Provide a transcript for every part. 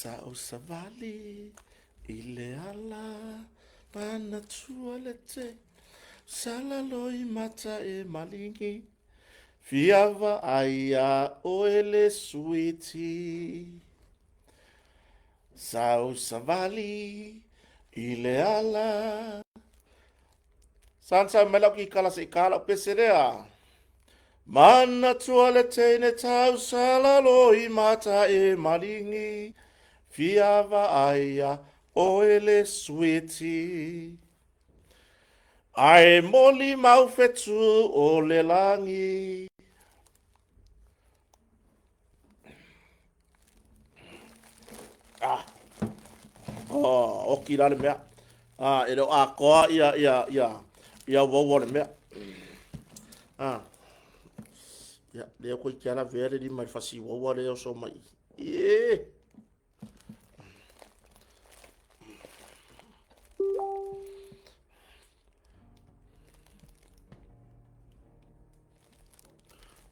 Sao savali ile ala pana tua le te salaloi mata e malingi fiava aia o ele suiti. Sao savali ile ala sansa melaki kala se kala peserea. Mana tua le tene tau salaloi mata e malingi fiava aia o ele suiti. Ai moli mau fetu o le langi. Ah, o ki la le mea. E reo a koa ia wawa le mea. Leo koe kia la vere di mai fasi wawa leo so mai.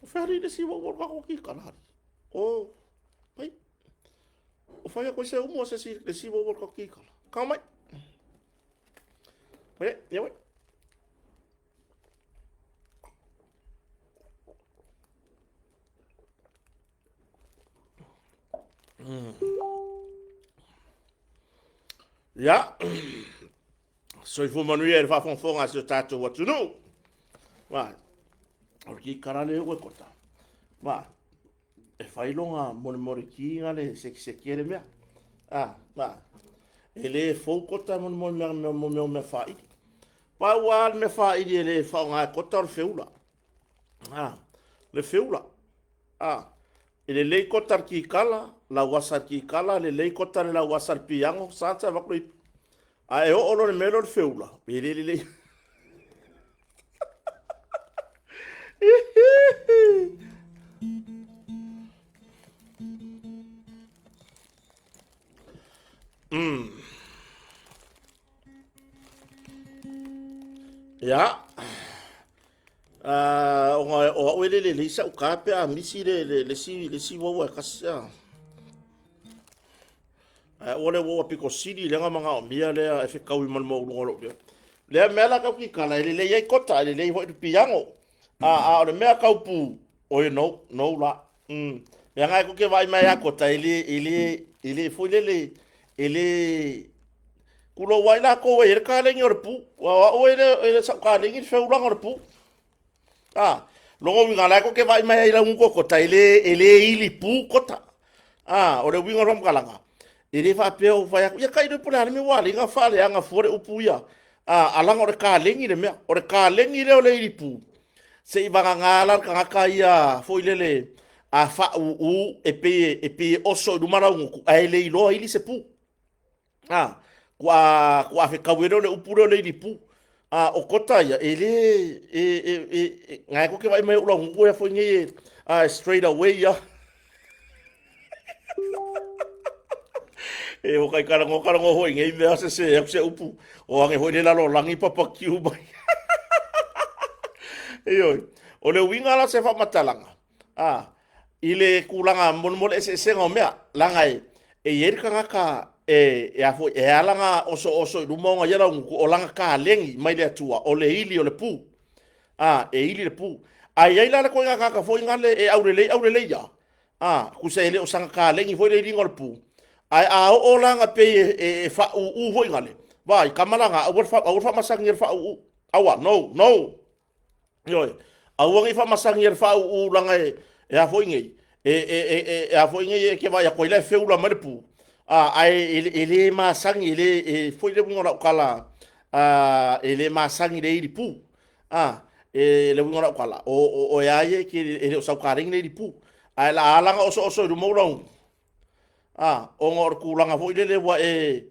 O whare le si wawa kako ki kanari. O, pai. O whai koe se umo se si le si wawa kako ki kanari. Kau mai. Pai, ia wai. Ya. So i fu manuia e whafonfonga se o tātou watunu. Wa. O ki karale ue kota. Wa. E whailonga mone mori ki ngale se kiere mea. Wa. E le fou kota mone mone me whai. Pa ua me whai e le whaunga kota o le whiula. Le whiula. E le lei kota ki kala, la wasa ki kala, le lei kota le la wasa piango, santa wakui. E o olo le melo le whiula. E le. Ya. O wele le sa ukape a misi le si wawa kasia. Ole wo piko sidi le nga o mia le e fe kaui mal mo ngolo le mela ka ki kala le ye kota le ho piango o le mea kaupu o no la ya nga ko ke vai mai a kota ile foi le kulo wai la ko e ka le ngor pu o ele sa ka le ngi fe ulang or pu longo winga la ko ke vai mai la un ko kota ile ili pu kota o le winga rom kalanga ele fa peo fa ya kai do pula me wali nga fa le nga fore upu ya alanga o ka lengi le me o ka lengi le o le ipu se i vanga ngala ka ka ia foi le a fa u e pe oso du mara un ai le ilo ili se pu kwa fe ka wero le upu le ipu o kota ya ele ngai ko ke vai me ulo ngu ya foi ngi straight away ya e o kai karango hoi ngai me se upu o ange hoi le lalo langi papa kiu mai o le winga la se fa matalanga ile kulanga mon se ngomea langa e yer kanga ka ya fo e alanga oso du monga yala o langa ka lengi mai le tua o le ili o le pu ili le pu ai la ko nga ka fo ngale e aurele ya ku se le o sanga ka lengi fo le ringo le pu ai o langa pe e fa u hoi ngale vai kamalanga au fa masang fa u awa no yo au ngi fa masang fa u langa e a foi ngi a foi ngi ke vai ko ile fe u la marpu ai ele masang ele foi le ngora kala ele masang ile i pu le ngora kala o ya ye ke ele o sa karing le pu ai la langa oso du mo long o ngor kulanga foi le wa e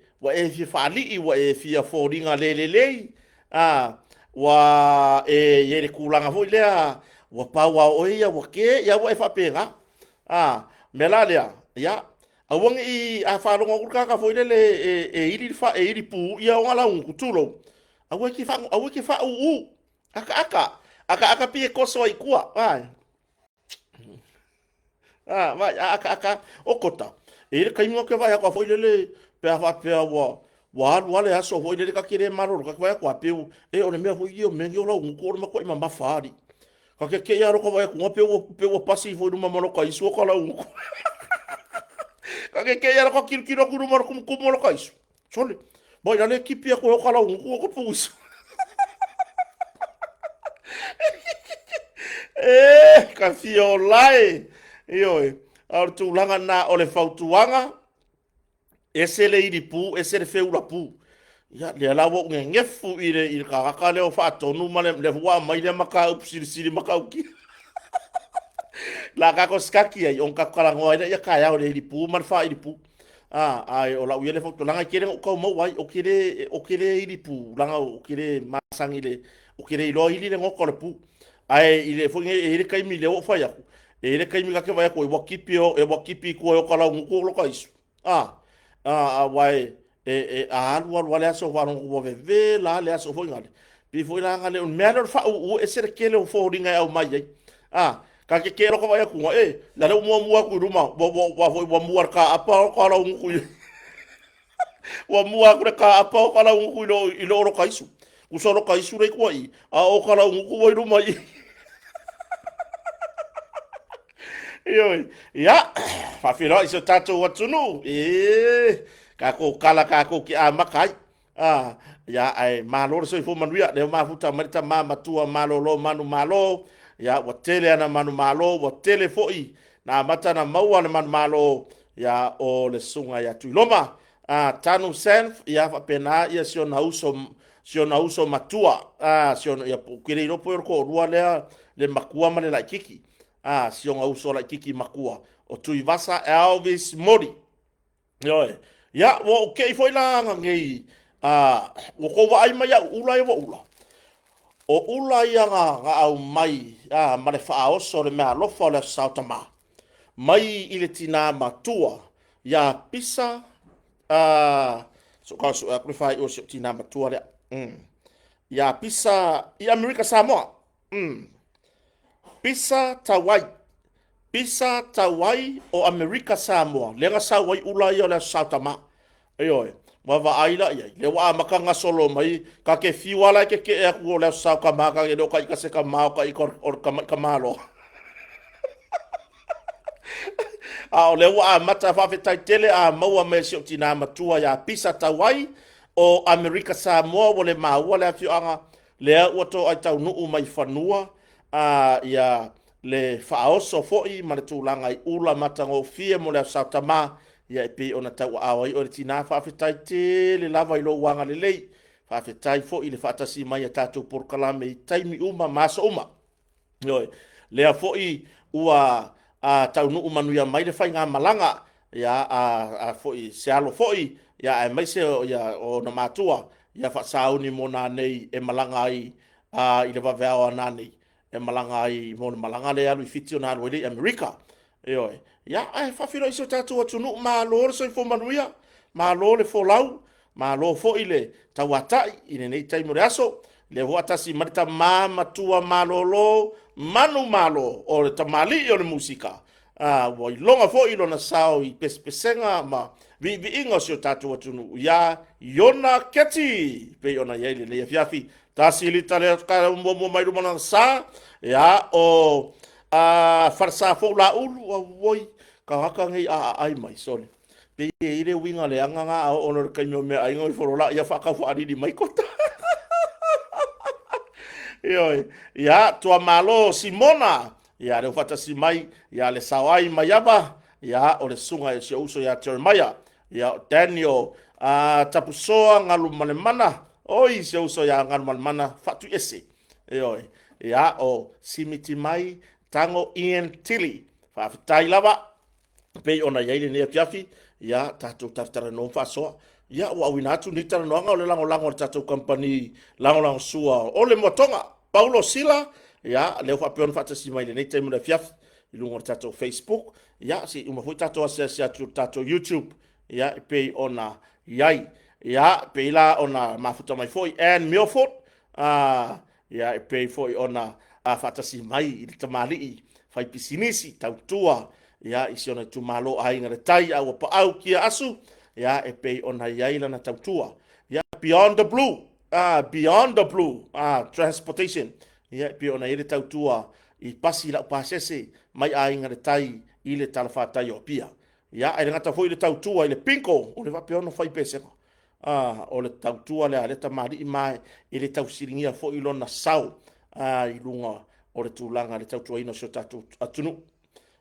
fi fali wa e fi foringa le wa ye kulanga foi le wa pa wa o ia wa ke ya wa fa pega melalea ya awang i a fa longa ka foi le ili pu ia ngala un kutulo awe ki fa aka pie koso i kua vai aka okota e le kainga ke vai ko foi le pe fa pe wa wale aso foi le ka kire maro ka vai ko pe e o le me foi io me io lo un ko ma ko ma fari ka ke ya ro ko vai ko pe o pasi foi numa mano ka iso ko la un ka ke ya ro ko kiro ku numa ku mo ka iso sole boy na le ekipe ko ko la un ko pus ka fio lai io ar tu langa na o le fautuanga ese le iri pu ese le feura pu ya le lawo ngefu i ka le o fa tonu male le wa mai le maka upsiri siri maka uki la ka ko skaki ai on ka kala ngoi ya ka ya o le iri pu man fa iri pu ai o la u le fautu langa kire ko mo wai o kire iri pu langa o kire masangi le o kire i lo ili le ngoko le pu ai ile fo nge ile kai mi le o fa ya ele kai mi ka ke vai ko wakipi ko o kala ngu lo ka isu wai alu wale aso wa no ve la le aso fo ngale pi fo la ngale un mero fa u ese kele o fo ringa au mai ka ke kero ko vai ku la le mo ku ruma wa mo ka apa ko la ngu wa mo ku ka apa ko la ngu ilo ro ka isu ku so ro ka isu re ko i o kala ngu wa ruma i Ioi, ya, whawhira iso tātou watunu, kako kala kako ki a makai, ya ai maloro soi fo manuia, leo mafuta marita matua malolo manu malo, ya watele ana manu malo, watele foi, na mata na maua na manu malo, ya o le sunga ya tuiloma, tanu senf, ya whapena ia sio na uso matua, sio ya kire iropo ko rua lea, le makua male la kiki, sionga usola kiki makua o tuivasa Elvis Mori yoe ya wo ke foi la ngi wo ko wa ai mai ula e wo ula o ula ia nga au mai ma le fa o so le ma lo fo le sautama mai ile tina matua ya pisa so ka so prefer o so tina matua le ya pisa i America Samoa Pisa Tawai o Amerika Samoa. Lenga Sawai ulai o le Sautama. Eoi. Wawa aila ia. Le waa makanga solo mai. Ka ke fiwala ke e ku o le Saukama ka e do ka ika se ka mao ka ika or ka malo. O le waa mata whawhetai tele a maua me si o tina matua ya Pisa Tawai o Amerika Samoa o le maua le afioanga. Lea uato ai tau nuu mai whanua. Ia le whaoso fo'i ma le tūlanga i ula matango fie mo le Sautama ia pe ona tau awai o le tina whawhetai te le lava i lo wanga le lei whawhetai fo'i le whaatasi mai a tātou porkalame i taimi uma masa uma lea fo'i ua tau nuu manuia mai le whainga malanga ia fo'i sealo fo'i ia mai se o na matua ia whaasauni mo nā nei e malanga i le waweao a nā nei e malanga ai mo malanga le alu fitio na alu le America ya ai fa filo iso tatu atu no ma lo so fo manuia ma lo le fo lau ma lo fo ile tawatai ine nei tai mo aso le ho atasi marita mama tua malolo manu malo o le tamali o le musika wo longa fo ilo na sao i pespesenga ma vi ingo so tatu atu no ya yona keti pe yona yele le fiafi tasilita le ka mo mai rumana sa ya o farsa fo la ulu woi ka haka ngai ai mai sole pe ile winga le anga o no ka me ai ngoi fo la ya fa ka fo ari di mai kota ya tua malo Simona ya le fata si mai ya le sawai mayaba ya o le sunga e se uso ya Jeremiah ya Daniel tapusoa ngalu mana oi se uso ya ngalu mana fatu ese ya o simiti mai tango Ian Tilly fa tai lava pe ona yaile ne piafi ya tatu tartara no faso ya wa winatu ni tara no nga le lango tatu company lango sua o le motonga Paulo Sila ya le fa pe on fata si mai le temu le fiaf ilungo tatu Facebook ya si uma fu tatu asa tatu YouTube ya pe ona yai ya pe la ona mafuta mai foi and Milford ya pe foi ona fata si mai il tamali fai pisinisi tautua ia isi ona tumalo ai ngare tai au pa au kia asu ia e pei ona iai lana tautua ia beyond the blue beyond the blue transportation ia pe ona ile tautua i pasi la pasese mai ai ngare tai ile talafa tai o pia ia ai ngata foi le tautua ile pinko o le va pe ona fai pese o le tautua le ale tamari i mai ile tausiringia fo ilona sau i lunga o le tūlanga le tautua ino so tatu atunu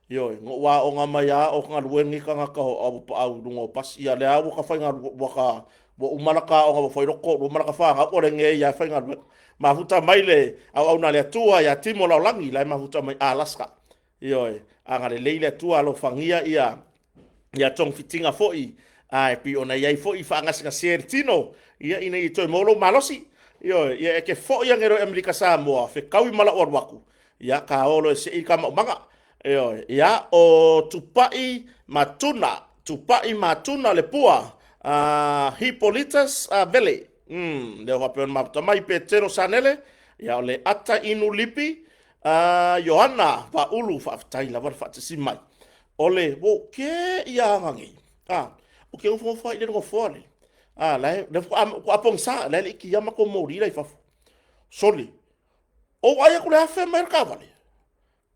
yo ngo wa o nga mai a o nga luengi ka nga ka o pa au lunga pasi ia le a ka fai nga waka wo umalaka o nga fai roko wo malaka fa nga o le nge ia fai nga mafuta mai le au na le tua ya timo la langi la mafuta mai Alaska yo anga le leile tua lo fangia ia tong fitinga foi ai pi ona ia foi fa nga singa sertino ia ina i toi molo malosi yo ia ke foi ia ngero Amerika Samoa fe kawi mala or waku ia ka olo se i kama manga yo ia o tupai matuna le pua Hippolytus Valley le wapen mapta mai Petero Sanele ia le ata inu lipi Johanna va ulu fa tai la va tsi mai ole wo ke ia ngangi o ke fo fa ile ngo fo le le ko apong sa le ki ya ma ko mori la fa soli o aya ko le fa merka vale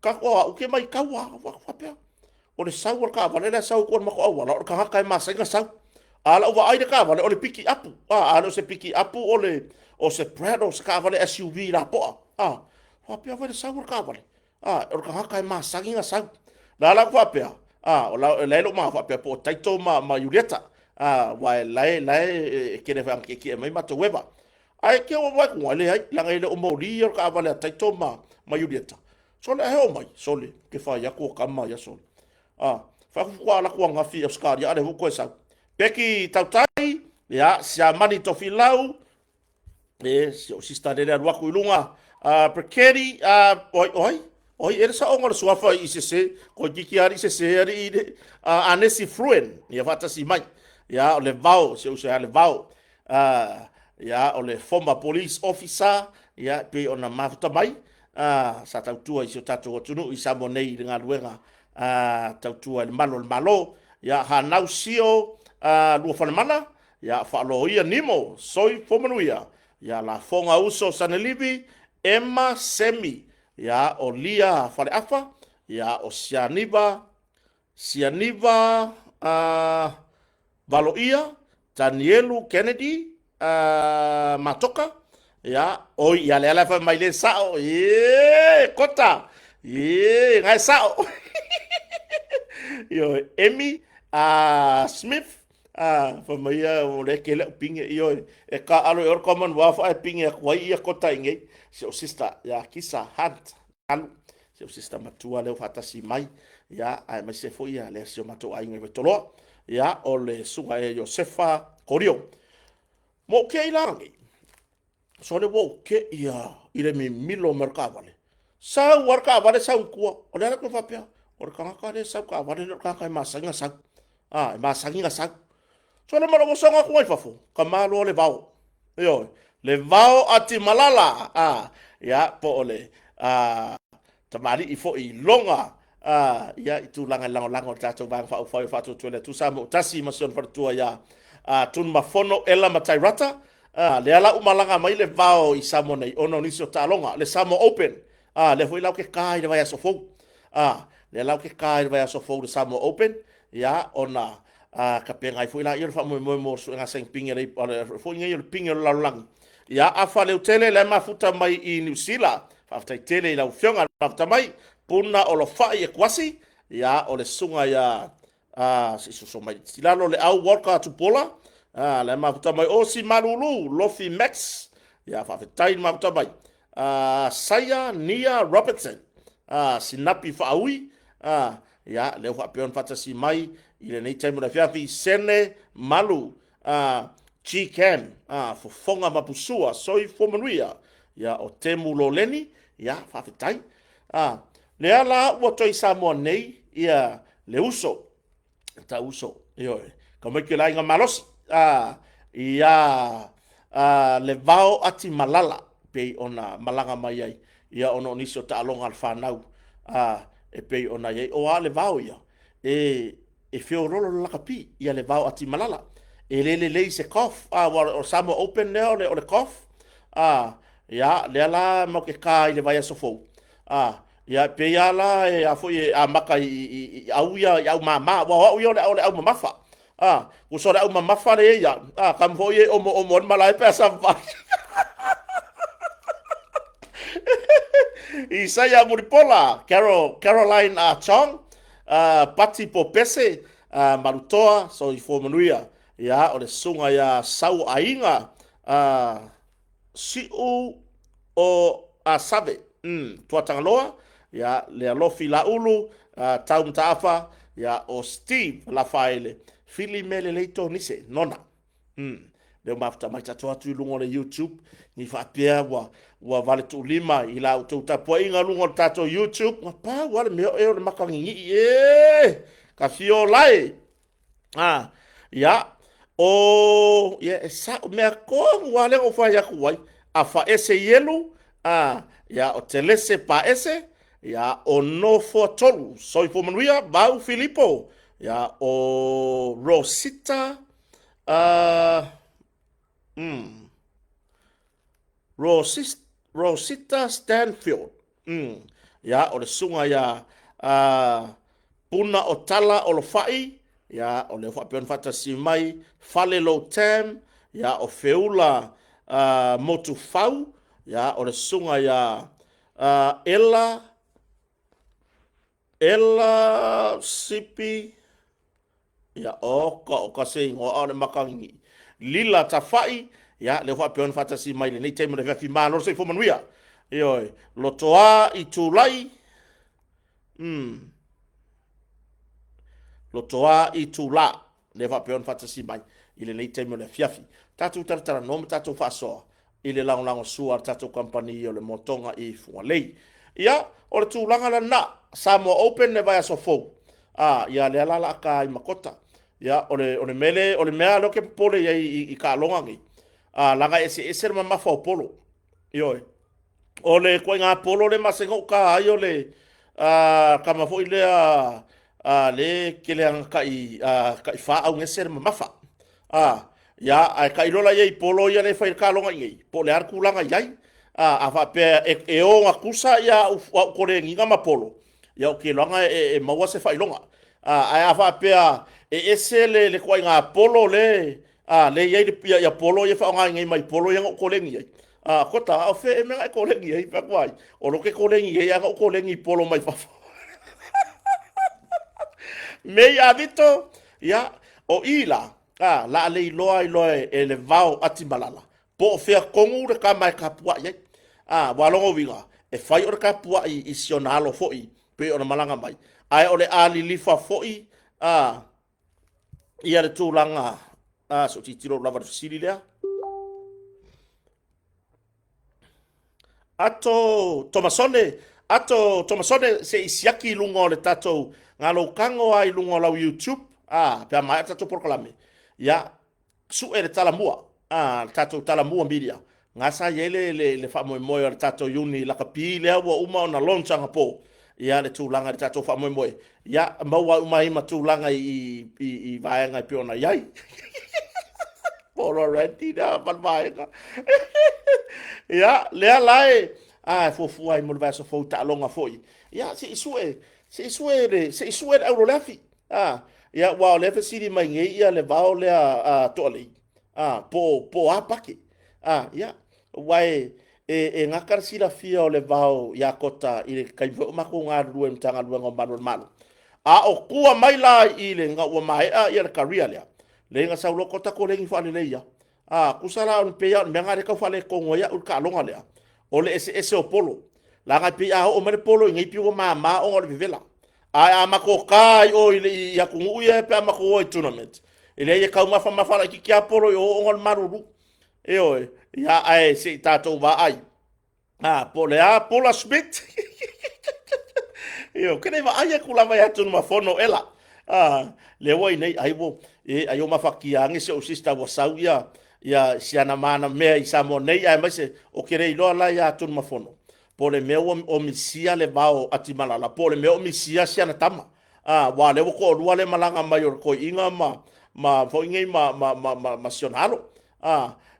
ka ko o ke mai ka wa pe o le sau ka vale la sau ko ma ko wa la ka ka ma sa nga sau ala o ai de ka vale o le piki apu ala se piki apu o se Prado se ka vale SUV la po wa pe va le sau ka vale o ka ma sa nga sau la ko pe o la lo ma fa pe po taito ma yureta wa lai ke ne fa ke mai ma to weba ai ke o wa ko le ai la ngai o mo ri ka vale taito ma yureta so le he o mai so le ke fa ya ko kama ya so fa ko ala ko nga fi oscar ya le ko sa peki tautai ya sia mani to filau o sista de la ku lunga prekeri oi era sa onga so fa i se ko kiki ari se ari anesi fruen ya fata si mai ya le vau se usa le vau ya o le former police officer ya pe ona mafuta mai sa tautua i se tatu o tunu i sa monei ngā luenga tautua le malo ya hanau sio lua whanamana ya whaalo ia nimo soi fomanuia ya la fonga uso sanelibi Emma Semi ya o lia whare afa ya o sianiva Valoia Danielu Kennedy Matoka ya oi ya le fa mai le sao kota ngai sao yo Emmy Smith fa mai o le ke le pinge yo e ka alo or common wa fa pinge kwa ia kota inge so sister ya kisa hunt alu so sister matua le fa tasi mai ya ai mai se fo ya le so matua inge vetolo ya o le suga e Josefa Korio mo ke ilangi so le wo ke ia ile mi milo merkavale sa warkavale sa ku o le ko fa pia o ka le sa ka vale ka masanga sa masanga sa so le mara so nga ko fa fo ka malo le vao yo le vao ati malala ya po ole tamari i fo i longa ya itu lango tato bang fa tu le tu sa mo tasi mason fa tu ya tun mafono ela matairata le ala umalanga mai le vao i samonei ono nisio talonga le samo open le foi lau ke kai le vai so fo le lau ke kai le vai so fo le samo open ya ona ka penga foi la ir fa mo so nga seng pinga le foi ngai le pinga la lang ya afa le tele le mafuta mai i New Zealand fa tai tele la fionga mafuta mai puna o lo fai e kwasi ya o le sunga ya si so mai silalo le au worka tu pola le mafuta mai o si malulu lofi max ya fa tai mafuta mai saya Nia Robertson sinapi fa aui ya le fa pion fata si mai ile nei time na fiafi sene malu chicken fo fonga mapusua soi fomanuia ya o temu lo leni ya fa tai le ala ua toi Samoa nei ia le uso ta uso yo como que la inga malos ia le vao ati malala pe ona malanga mai ai ia ono niso ta alonga al fanau e pe ona ye o ale vao ia e whiorolo la kapi ia le vau ati malala. E le se kof, o Samoa Open lea o le kof, ia le ala mo ke ka i le vai asofou. Ia pe ia la e a foi a maka i au ia i au mama, wa au ia le au mamafa. Ku so le au mamafa le ia, kam foi e o mo malai pe sa va. Isaiah Muripola, Caroline Chong, Pati Popese, Marutoa, so i formanuia, ia o le sunga ia sau ainga, siu o save, tuatangaloa, ia le alofi la ulu, tau mtaafa, ia o Steve Lafaele, fili mele leito nise, nona. Leo mafuta mai tatu atu i lungo le YouTube, ni whapea wa vale tu lima i la utou tapua inga lungo tato YouTube, ma pa wale meo eo le makangi ka fio lai. Ya, e sa mea ko wale o whai aku wai, a wha ese yelu, ya o te lese pa ese, ya o no fo tolu, soi po manuia, bau Filipo, ya o Rosita, Rosita Stanfield. Ya, o le sunga ya puna o tala o lo fai, ya o le whapeon fatasi mai, fale lo tam, ya o feula motu fau, ya o le sunga ya Ella sipi, ya o ka se ngo o le makangi. Lila tafai, ya le whapeon fatasi mai le nei teimu le vefi malo se fo manuia. Ioi, lotoa i tūlai, lotoa i tūla, le whapeon fatasi mai, i le nei teimu le fiafi. Tatu taratara nome tatu whasoa, i le lango sua tatu kampani o le motonga i fualei. Ia, o le tūlanga la na, Samoa Open le vai aso fou. Ia le alala ka i makota. Ia, o le mea loke pole i ka alonga ngi. Langa ese ma mafa o polo. Ioi. O le koe ngā polo le masengo ka ai o le ka mafo i lea le kele anga ka i wha au ngese ma mafa. Ia, ka ilola iei polo ia le whai ka alonga ngi. Po le arku langa iai. A wha pe e o ngā kusa ia u kore nginga ma polo. Ia o ke longa e maua se whai longa. A wha pe ese le koe ngā polo le le iei ia polo ia wha ngā ngai mai polo ia ngā kore ngi iai. Kota au fe me ngai kore ngi iai pa kwai. O lo ke kore ngi iai ngā kore ngi polo mai whawha. Me ia vito, ia o ila, la le iloa e le vau ati malala. Po fea kongu re ka mai ka pua iai. Walongo winga, e whai o re ka pua i sionalo foi, pe o na malanga mai. Ai o le ali lifa foi, ia le tūlanga, so titiro lava de sili lea. Ato Tomasone se isiaki lungo le tatou ngalo kango ai lungo lau YouTube, pe mai tatou proklame. Ya, su e le talamua, tatou talamua media. Ngasa yele le fa moe le tatou yuni la kapi le wa uma ona lonchanga po. Ya le tūlanga le tatou fa moe. Ya, maua uma ima tūlanga i vaenga i piona yai. Polo renti da malvaenga. Ya, lea lai, fofua i mo le vaso fo ta longa foi. Ya, se isue le euro lefi. Ya, wa le siri mai ngai ia le vao le tole. Po apake. Ya, wai e ngakar sila fia o le vao ya kota i le kaivo mako ngā rue mtanga luengo malu. O kua mai la i le ngā ua mai ia le karia lea. Le nga saulo kota ko lengi whale leia. Kusala on peia me ngare ka whale kongo ia ka longa lea. O le ese o polo. La ngai peia o mare polo ngai piu ma o le vivela. A mako kai o i ya kungu ia pe mako o tournament. Ele ia ka mafa ki kia polo o ngol maruru. E oi, ya ai se tato va ai. Pole pola Smith. Yo, kene va ai ku lava ya tunu mafono ela. Le wai nei ai wo ai o mafakia nge se o sista wa sauia ya siana mana me i samo nei ai mase o kere ilo la ya tunu mafono. Pole me o misia le bao ati malala. Pole me o misia siana tama. wa le ko lua le malanga mai o ko inga ma fo inga ma sionalo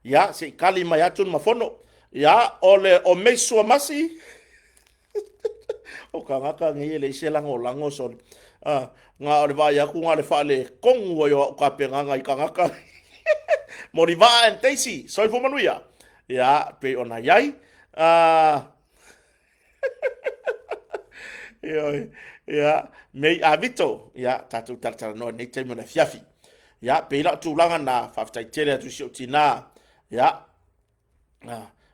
ya se kali mai atu ma fono ya o meisua masi o ka ngaka ngi le se lango so nga o le vai aku nga le fa le kongu o ka penga ngai ka ngaka moriva and Daisy so fo manuia ya pe ona yai ya me avito ya tatu tata no nei te mona fiafi ya pe la tu langa na fa tai tele tu sio tina ya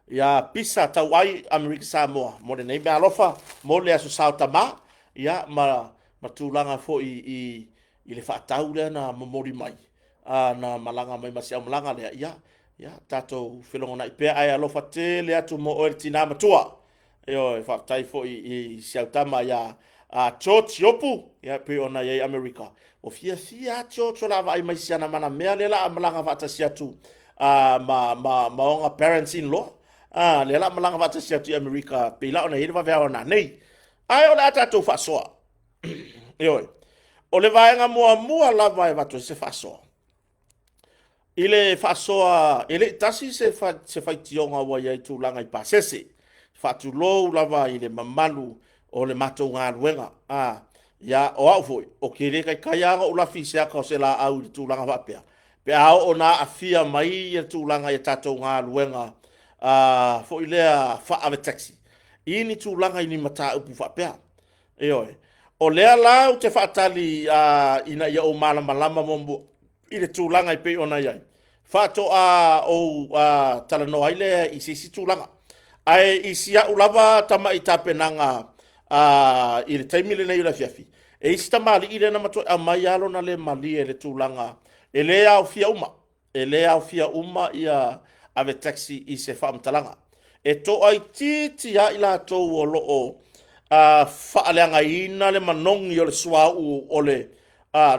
ya pisa tawai America Samoa mo nei me alofa mo le aso sautama ya ma tu langa fo i le fa tau le na mori mai na malanga mai masia malanga le ya tato filonga i pe ai alofa te le atu mo o tina matua yo fa tai fo i sautama ya church yopu ya pe ona ye America o fia church la vai mai siana mana mea le la malanga va tasia tu ma onga parents in law le la malanga va tasia tu America pe la ona ye va va ona nei ai ona tato fa so yo o le vai nga mua la vai va to se fa so ile fa so ile tasi se fa tionga wa ye tu langa i pasese fa tu lo la vai ile mamalu o le mato ngā ruenga ya o au foi o kere kai anga o la fisia ka se la au tu langa vapea pe ao ona afia mai e tu langa e tato ngā ruenga foi le fa ave taxi ini tu langa ini mata upu vapea o le la te fa tali ina ia o malama mombo ile tu langa i pe ona ia fa to o tala no ile i si tu langa ai isia ulava tama itapenanga i le taimile nei la fiafi e ista mali ile na mato a mai alo na le mali e le tulanga e le au fia uma ia ave taxi i se fam talanga e to ai titi ya ila to o lo o fa ale anga ina le manongi o le swau o le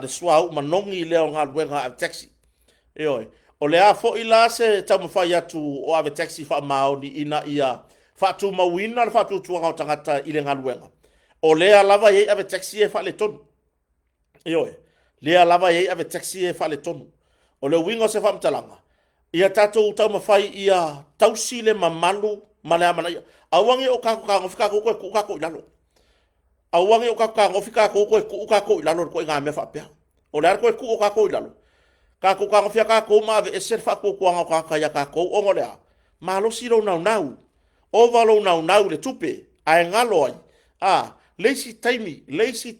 swau manongi le o nga luenga ave taxi o le a fo ila se tamu fa ya tu o ave taxi fa maoni ina ia fatu mawina fatu tuanga o tangata ile ngaluenga o lea lava ye ave taxi e fa le tonu lea lava ye ave taxi e fa le tonu o le wingo se fa mtalanga ia tato utau mafai ia tausi le mamalu malea mana ia awangi o kako fika ko kako ilalo awangi o kako fika ko kako ilalo ko nga me fa pea o le ko ku kako ilalo kako fika ko ma ave eser fa ko nga kako ya kako o ngolea malo siro nau ovalo nau le tupe ai ngalo ai lazy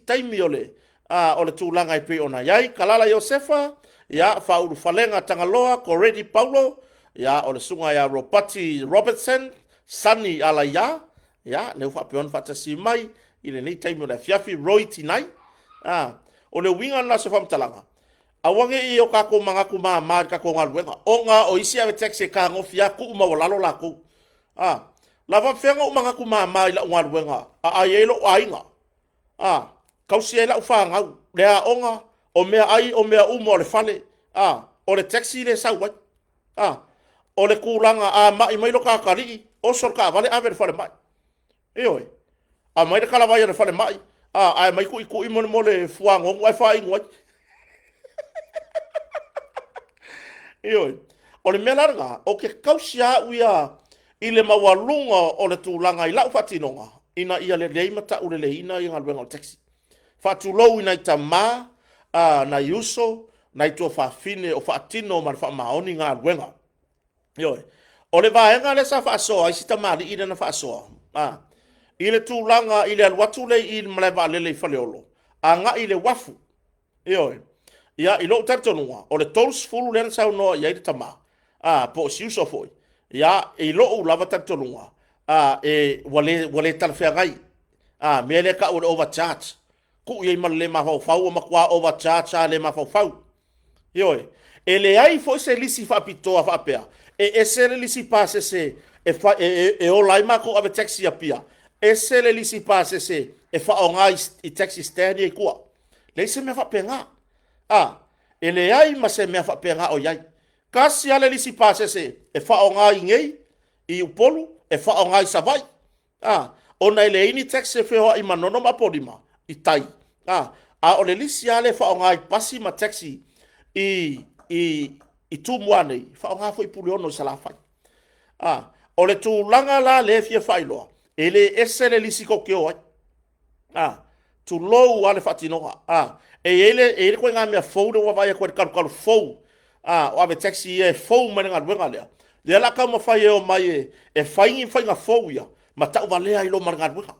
taimi ole ole tulanga i pe ona yai kalala Josefa ya faulu falenga tangaloa ko ready Paulo ya ole sunga ya Ropati Robertson Sunny ala ya le fa pe on fata si mai ile ni taimi ole fiafi Roy tinai ole winga na se fam talanga awange i o kako manga kuma ma kako ngaluenga onga o isi ave taxi ka ngofia ku ma walalo la ku lava fenga umanga ku mama ila ngaluenga ayelo ainga kausi ela ufanga le onga o mea ai o mea umo le fale o le taxi le sawa o le kulanga mai mai lo ka kali o sor ka vale ave fale mai mai de kala vai le fale mai mai ku mo le fuango wifi ngoi o le mea larga o ke kausi a uia ile mawalunga o le tulanga i lau fatinonga ina ia le leimata ule le ina i ngaluenga o taxi fatulou ina i tama na yuso na i tua fafine o fatino ma le famaoni ngaluenga o le vaenga le sa faasoa i sita mali ina na faasoa ile tulanga ile alwatu le i mleva lele i faleolo anga ile wafu ia ilo tartonua o le tolus fulu le sa no ia i tama po si uso foi ya e lo lava tatolunga wale talfegai mele ka o overcharge ku ye mal le ma fau ma kwa overcharge le ma fau ele ai foi se lisi fa pitoa fa pea se lisi passe se e o lai ma ko ave taxi apia se lisi passe se fa onga i taxi stand e kwa le se me fa penga ele ai ma se me fa penga o yai kasi ale lisi passe se fa onga ngei i upolu fa onga i savai ona ele ini taxi fe ho i manono ma podima i tai a o le lisi ale fa o ngai pasi ma taxi i tu moane fa o ngafo i puli ono sa la fai o le tu langa la le fia fai loa ele ese le lisi ko ke oi tu lou ale fatinoa ele ko nga me fou de wa vai ko kal fou o ave taxi e fou ma nga wenga le la ka mo fai o mai e fai nga fou ia ma ta vale ai lo ma nga wenga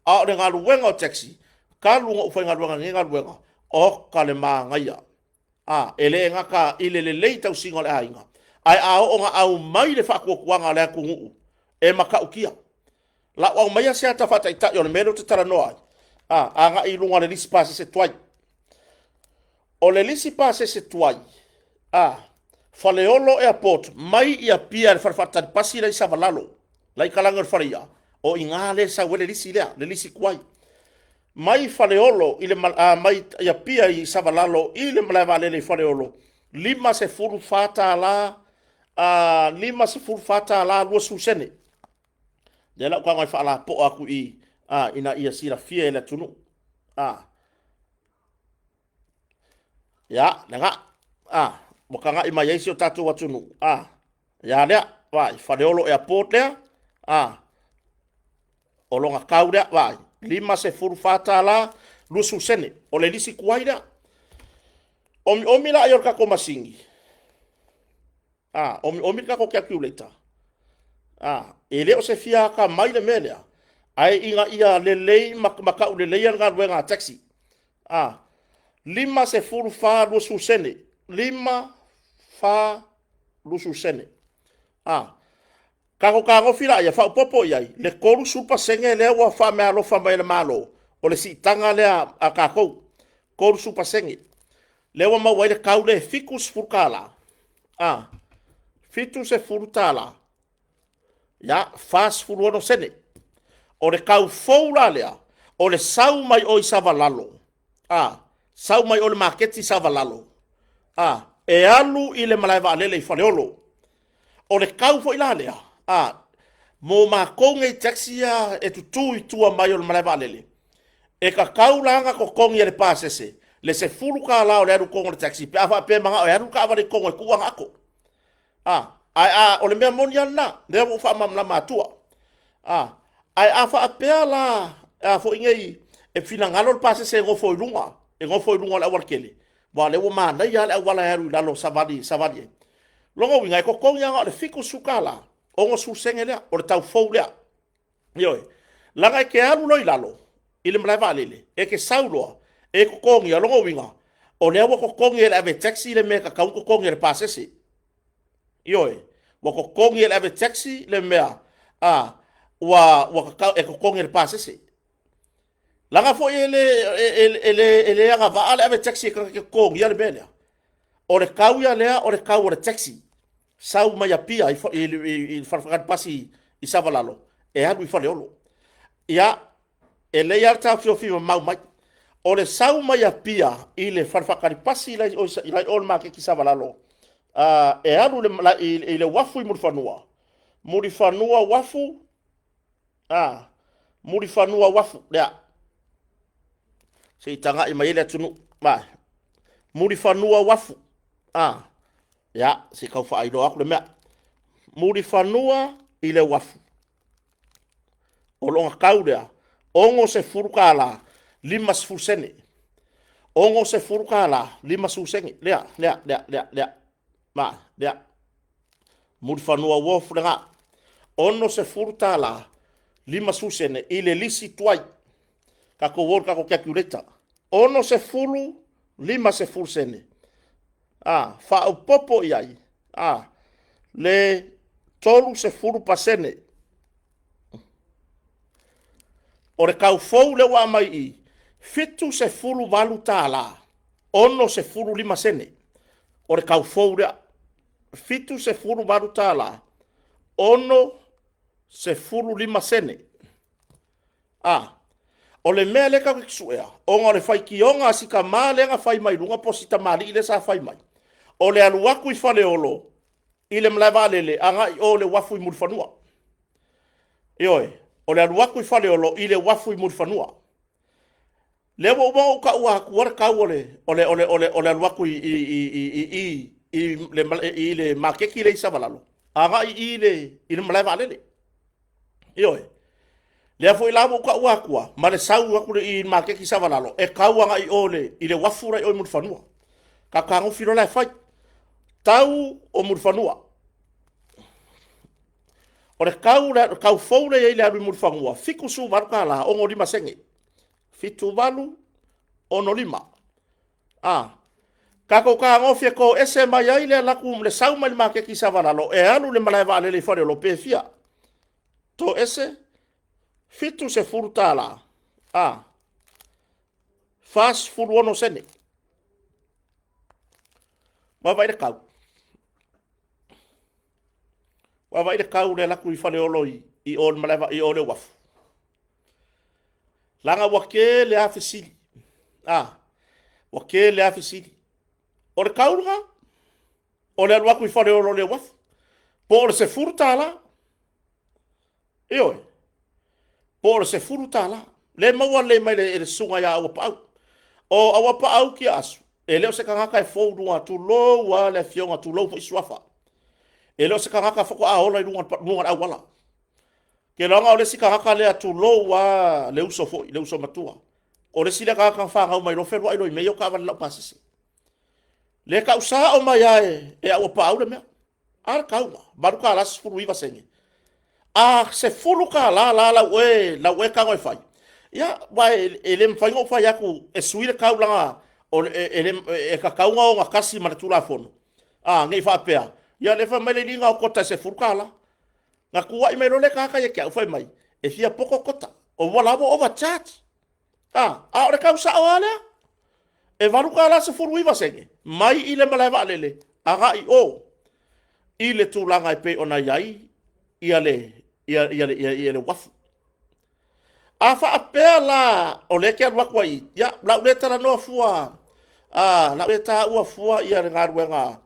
a le nga wenga o taxi ka lunga fai nga wenga o ka le ma nga ia ele nga ka ile le leita u singa le ainga ai o nga au mai le fa ko kuanga le ku e maka ukia la o mai se ata fata ita yo le mero te tara noa anga i lunga le lisi pase se tuai o le lisi pase se tuai Faleolo airport mai ia pia le farfata pasi le savalalo lai kalanga faria o ingale sa wele lisi le lisi kwai mai faleolo ile mai ia pia i savalalo ile malava le faleolo lima se furu fata la lua susene dela kwa ngai fala po aku ina ia sira fia ele tunu ya nga mokanga ima yesi o tatu watunu ya lea vai faleolo airport lea o longa kauda vai lima se furu fata la lua susene o le lisi kuaida omi la ayor ka ko masingi omi ka ko calculator ele o se fia ka mai le melea ai inga ia le lei maka le lei nga wenga taxi lima se furu fa lua susene lima fa lusu sene kako fila ya fa popo yai le koru supa senge le wa fa me alo fa mai le malo o le si tanga le a kako koru supa senge le wa ma wa le kaule ficus furkala fitu se furtala ya fast furu no sene o le kau foula le o le sau mai o isavalalo sau mai o le marketi savalalo e alu i le malaiva alele i faleolo o le kau fo ila lea mo ma konge taxi e tutu i tua mai o le malaiva alele e ka kau langa ko konge e le pasese le se fulu ka la o le alu konge le taxi pe afa pe manga o alu ka ava le konge kuanga ako o le mea moni ana le mo fa mam la matua ai afa pe la fo ingei e fina ngalo le pasese ngo fo ilunga la warkele wa le ma na ya le wala heru la lo savadi longo winga ko ko nga le fiku sukala o ngo su sengele o le tau foule yo la ga ke alu lo ilalo ile mla valele e ke saulo e ko nga longo winga o le wa ko nga le taxi le me ka ko nga le pasese yo wa ko nga le taxi le me wa ka e ko nga le pasese langa fo ele anga va ale ave taxi ko ya le bele o le kau ya le o le kau le taxi sau mai pia il farfakat pasi i savalalo e adu i faleolo ya ele ya ta fi mau mai o le sau mai pia i le farfakat pasi la o ma ke savalalo e adu le wafu i murifanua wafu murifanua wafu ya se tanga i mai le tunu ba muri fanua wafu ya se kau fa aido aku le mea muri fanua i le wafu o longa kaudea ongo se furukala lima sfusene ongo se furukala lima susenge lea ma lea muri fanua wafu lenga ono se furutala lima susene i le lisi tuai kako wor kako calculator ono se fulu lima se fulu sene fa o popo iai le tolu se fulu pasene o le kau fou le wa mai i fitu se fulu valu tala ono se fulu lima sene o le kau fou le fitu se fulu valu tala ono se fulu lima sene o le mea leka kiksuea, o ngā le whai ki onga si ka maa lenga whai mai runga posita maari i le sa whai mai. O le aluaku i whale olo, i le mlaiva lele, anga i o le wafu i murifanua. Ioe, o le aluaku i whale olo, i le wafu i murifanua. le mo ka wa ku ka ole waku i le makeki le savalalo aga i le malai vale yo le foi la mo ka wa ku ma le sau waku i makeki savalalo e ka wa i ole i le wafura i o mu fanua ka ka ngo filo la fai tau o mu fanua o le kau foule e le alu mu fanua fiku su marka la o ngori masenge fitu valu ono lima kako ka ngofia ko ese mai ai le laku le sau mai ma ke ki savalalo e alu le malai vale le fare lo pefia to ese fitu se furtala fast food wono sene wa vai de kau le laku i fale oloi i on malai va i ole wafu langa wake le afisili wake le afisili o le kauranga o le aluaku i fare o le wafu po o le se furutala po o le se furutala le maua le mai le sunga ya awa pau o awa pau ki asu e leo se kangaka e fōrua tu lo wa le fionga tu lo fo iswafa e leo se kangaka foko a ola i lunga awala ke longa o le si kangaka le atu lo wa le uso matua o le si le kangaka whanga mai lo whenua ilo i meo ka wala lau pasisi le ka usa o mai ae e awa pa aure mea ara kaunga maru ka alas furu iwa senge se furu ka la ue ka ngoi fai ya wai e le mwhaingo fai aku e suire kaulanga e ka kaunga o ngā kasi maratula fono ngei whapea ya le wha mai le linga o kota se furu ka la nga kuwa i mai role kaka ya kia ufai mai e fia poko kota o wala mo overcharge ore ka usa o alea e varu ka ala se furu iwa senge mai i le malai wa lele aga i o i le tūlanga i pe ona iai ia le wafu fa apea la o le kia wakwa i ya la ule tara noa fua la ule ta ua fua ia le ngaruenga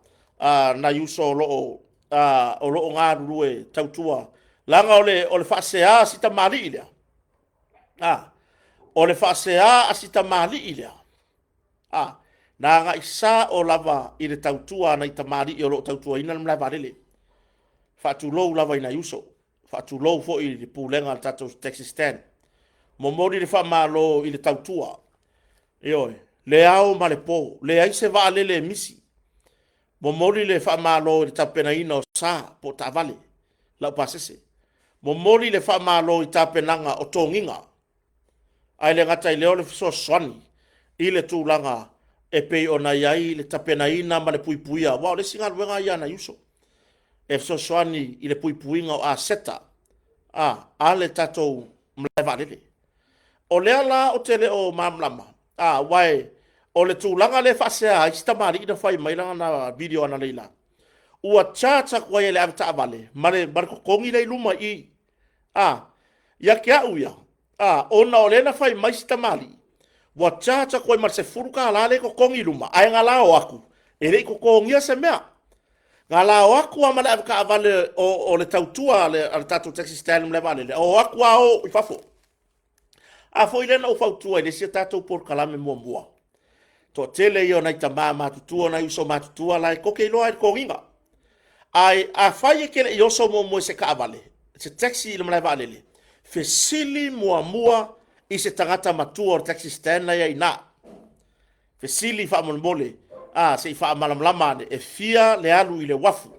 na yuso o loo ngā rurue tautua langa o le whaasea sita mali ilea o le whaasea sita mali ilea na ngā isa o lava i le tautua na i tamari i o loo tautua ina le mlai varele whaatu lou lava ina yuso whaatu lou fo i le pūlenga le tatou Texas stand mo mori le whamalo i le tautua le ao ma le po le aise vaa lele misi mo mori le whamalo i le tapena ina o sa po ta vale lau pasese mo mori le whamalo i tapenanga o tonginga ai le ngata i leo le fiso swani i le tūlanga e pei ona iai le tapena ina ma le puipuia wao le singa luenga ia na yuso e fiso swani i le puipuinga o a seta a le tatou mlai valele o lea la o tele o mamlama wai o le tūlanga le whasea i sita mari ina whai mailanga na video ana leila ua tata kwa le avita avale mare kongi le luma i ia kia uia ona o le na whai mai sita mari wa tata kwa mar se furuka la le ko kongi luma ai ngala o aku e le ko kongi se mea ngala o aku ama le avita avale o le tautua le tatou Texas stand le vale o aku o i fafo foi le na o fautua le sia tatou por kalame mua to tele yo na itama matutua na iso matutua la ko ke loa ko ringa ai a fai ke yo so mo se ka vale se taxi le mala vale le fe sili mua i se tangata matua o taxi stand na ina fe sili fa mon mole se fa malam lamane e fia le alu i le wafu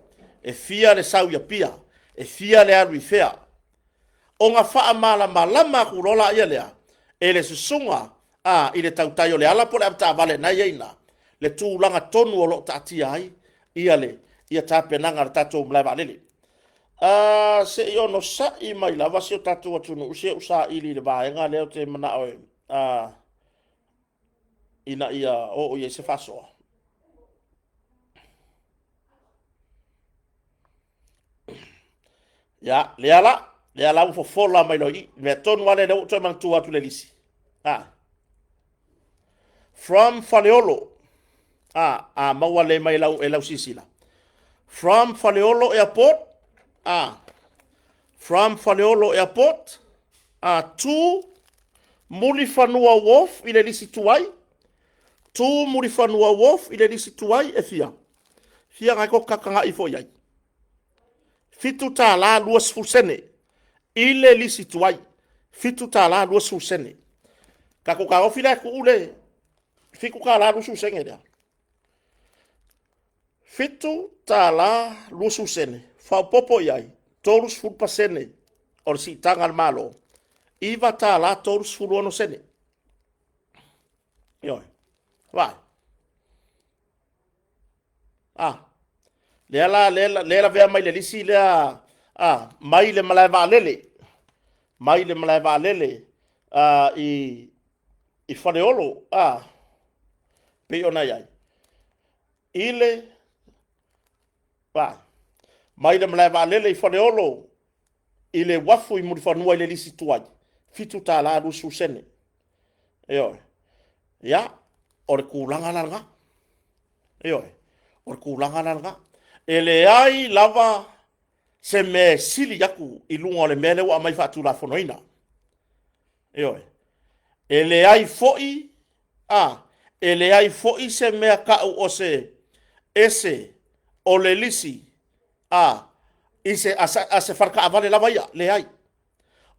e fia le sau ya pia e fia le alu i fea o nga fa malama ku rola ia lea e le susunga i le tautaio le ala po le apta vale na ina le tūlanga tonu o lo tatia ai ia tapenanga le tatou mlai valele se i ono sa i mai lava se o tatou atunu use usa ili le vaenga leo te mana o ina ia o ia se fasoa ya le ala u fofola mai loi me tonu wale le uto man tu atu le lisi from Faleolo maua le mai lau sisila from Faleolo airport from Faleolo airport to Muli fanua wof ile lisi tuai. Tu muli fanua wof ile lisi tuai e fia. Fia ngai ko kakanga ifo yai. Fitu ta la luas fusene. Ile lisi tuai. Fitu ta la luas fusene. Kako ka ofila ku ule. Fiku ka la luas fusene dia. Fitu ta la luas fusene. Fa popo yai. Torus fulpasene. Or si tangal malo. Iva ta la torus fuluono sene. Yoi. Vai. Lela vea mai le lisi lea. Mai le malai vaalele. Mai le malai vaalele. I whareolo. Pe ona iai. Ile. Vai. Mai le malai vaalele I whareolo. Ile wafu I muri whanua ile lisi tuai. Fitu ta la rusu sene. Yoi. Ya. Ore kulanga langa. Yoi. Ore kulanga langa. Ele ai lava se me sili yaku I lunga le mele wa mai fatu la fonoina. Yoi. Ele ai foi. Ele ai foi se me kau o se ese o le lisi. Ise ase farka avale lava ia le ai.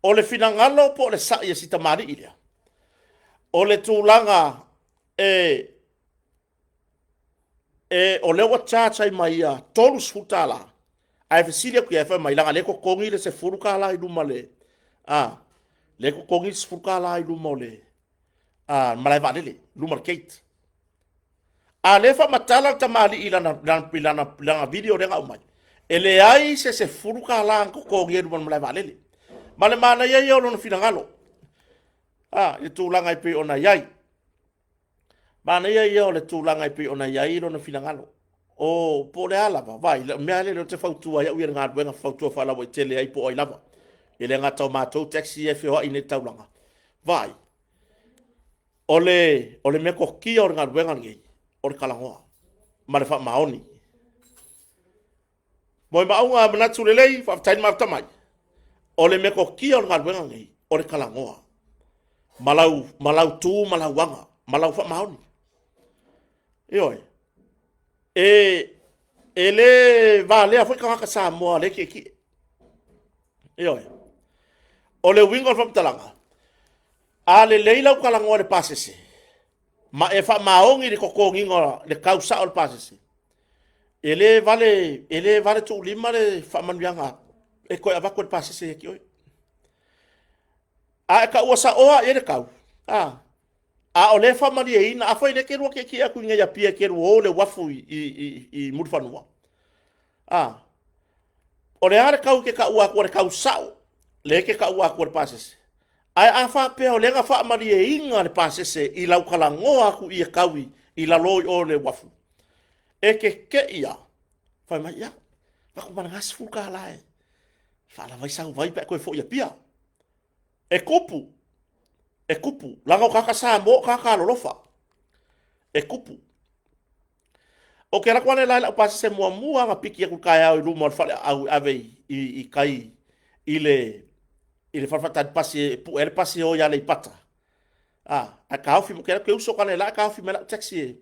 O le finangalo po le sa ia sita mari ilia. O le tūlanga o le wachacha I mai ia tolus futala. Ai fesilia ku ia fa mai langa le ko kongi le se furuka la I luma le. Le ko kongi se furuka la I luma le. Malai vadele luma le kate. Le fa matala tamali ila na video renga umai. Ele ai se furuka la ko kongi luma malai vadele. Male mana ia ia lo no finangalo. I tūlanga I pe ona iai. Mana ia o le tūlanga I pe ona iai lo no finangalo. Po le alava, vai, mea le te fautua ia uia ngā ruenga fautua whalawa I tele ai po oi lava. I le ngā tau mātou taxi e whioa I ne taulanga. Vai. O le me kokia o le ngā ruenga ngei. O le kalangoa. Ma le wha maoni. Moi maunga manatu le lei, whaftaini maftamai. O le me kokia o le ngā ruenga ngei. O le kalangoa. Malau tu, malau wanga. Malau wha maoni. Ioi. Le valea foi kanga sa mo le ki. Ioi. O le wingo from talanga. Le leila kala ngore pasese. Ma e fa maongi le kokongi ngora le kausa o pasese. Ele vale tu lima le fa manuanga. E ko ava ko pasese ki oi. Ka uasa oa ele kau. O le fa mari e ina foi le keru ke aku ngai pia keru o le wafu I murfanua. O le are kau ke ka ua ko le kau sao. Le ke ka ua ko le pasese. Ai fa pe o le nga fa mari e ina le pasese I lau kala ngoa aku I kaui I la loi o le wafu. E ke ia. Fa mai ia. Fa ko mana gas fuka lai. Fa la vai sau vai pe ko fo ia pia. E kupu. Langa o kaka sa mo kaka lolofa. E kupu. O ke la kwane lai la pasi se mua nga piki aku kaya o luma o fale au ave I kai ile farfata pasi pu ele pasi o ya le pata. A ka ofi mo ke la ke uso kane la ka ofi me la taxi.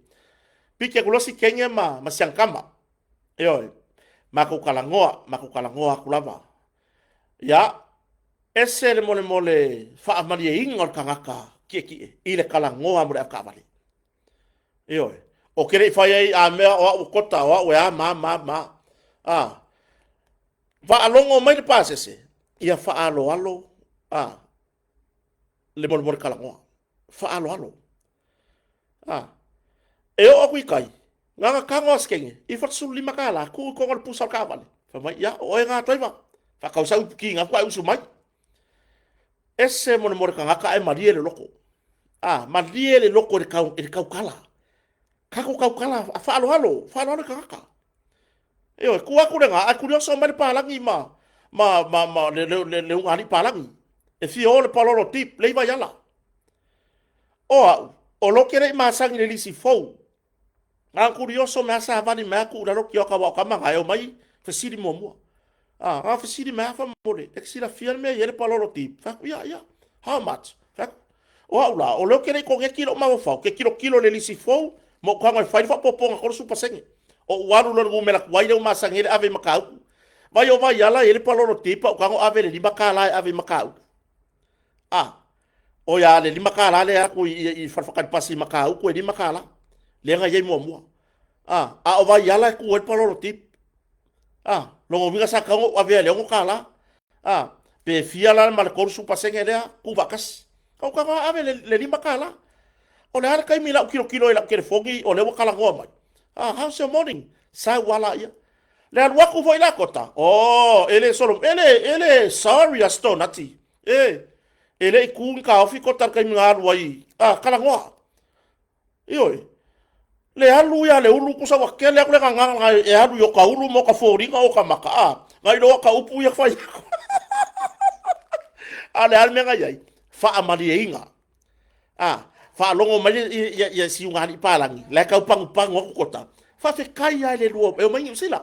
Piki aku losi kenge ma siangkama. Oi. Mako kalangoa kulava. Ya ese le mole fa mali e ingor kangaka ki ile kala ngoa mo ka vale yo o kere fa ye a me o kota o ya ma va alongo mai pasese ia fa alo le mole kala ngoa fa alo e o ku kai nga ka ngos kenge I fa su lima kala ku ko ngol pusa ka vale fa mai ya o nga toiva fa ka usau ki nga kwa usu mai ese mo kanga ka e marie le loko. Marie le loko e kau kala. Kako kau kala fa alo kanga. Yo ku aku renga aku rio so mari palangi ma le ngani palangi. E fio le palolo tip le vai ala. O lo kere ma sangi le lisi fou. Aku rio so me sa vani me aku ro ki o ka wa ka manga e mai fe siri mo. Fasiri me fa mole. Exila firme yele paloro tip. Fa ya. How much? Fa o aula o lo kele ko nge kilo ma fa ke kilo le lisi fo mo ka ngai fai fa popo ko su pasenge o waru lo ngu mela kwai le ma sangele ave makau vai o vai ala ele palo tipa ka ngo ave le lima kala ave makau o ya le lima kala le aku i farfakan pasi makau ko lima kala le nga ye mo o vai ala ku el palo tip lo vinga sa ka ngo ave le ngo kala pe fiala mal ko su pasenge le ku vakas kau ka ave le lima kala o le kai mila kilo la kere fogi o le wakala ngoma how's your morning sa wala ya le al waku foi la kota ele solo ele sorry asto nati ele kun ka ofi kota kai mila wai kala ngoa ioi le alu ya le ulu kusa wakele kule nganga e alu yo ka ulu mo ka fori ka o ka maka ngai do ka upu ya fai ale al menga yai fa amali inga fa longo mai ya si ngani palangi la ka pang ko kota fa fe kai ya le luo e mai sila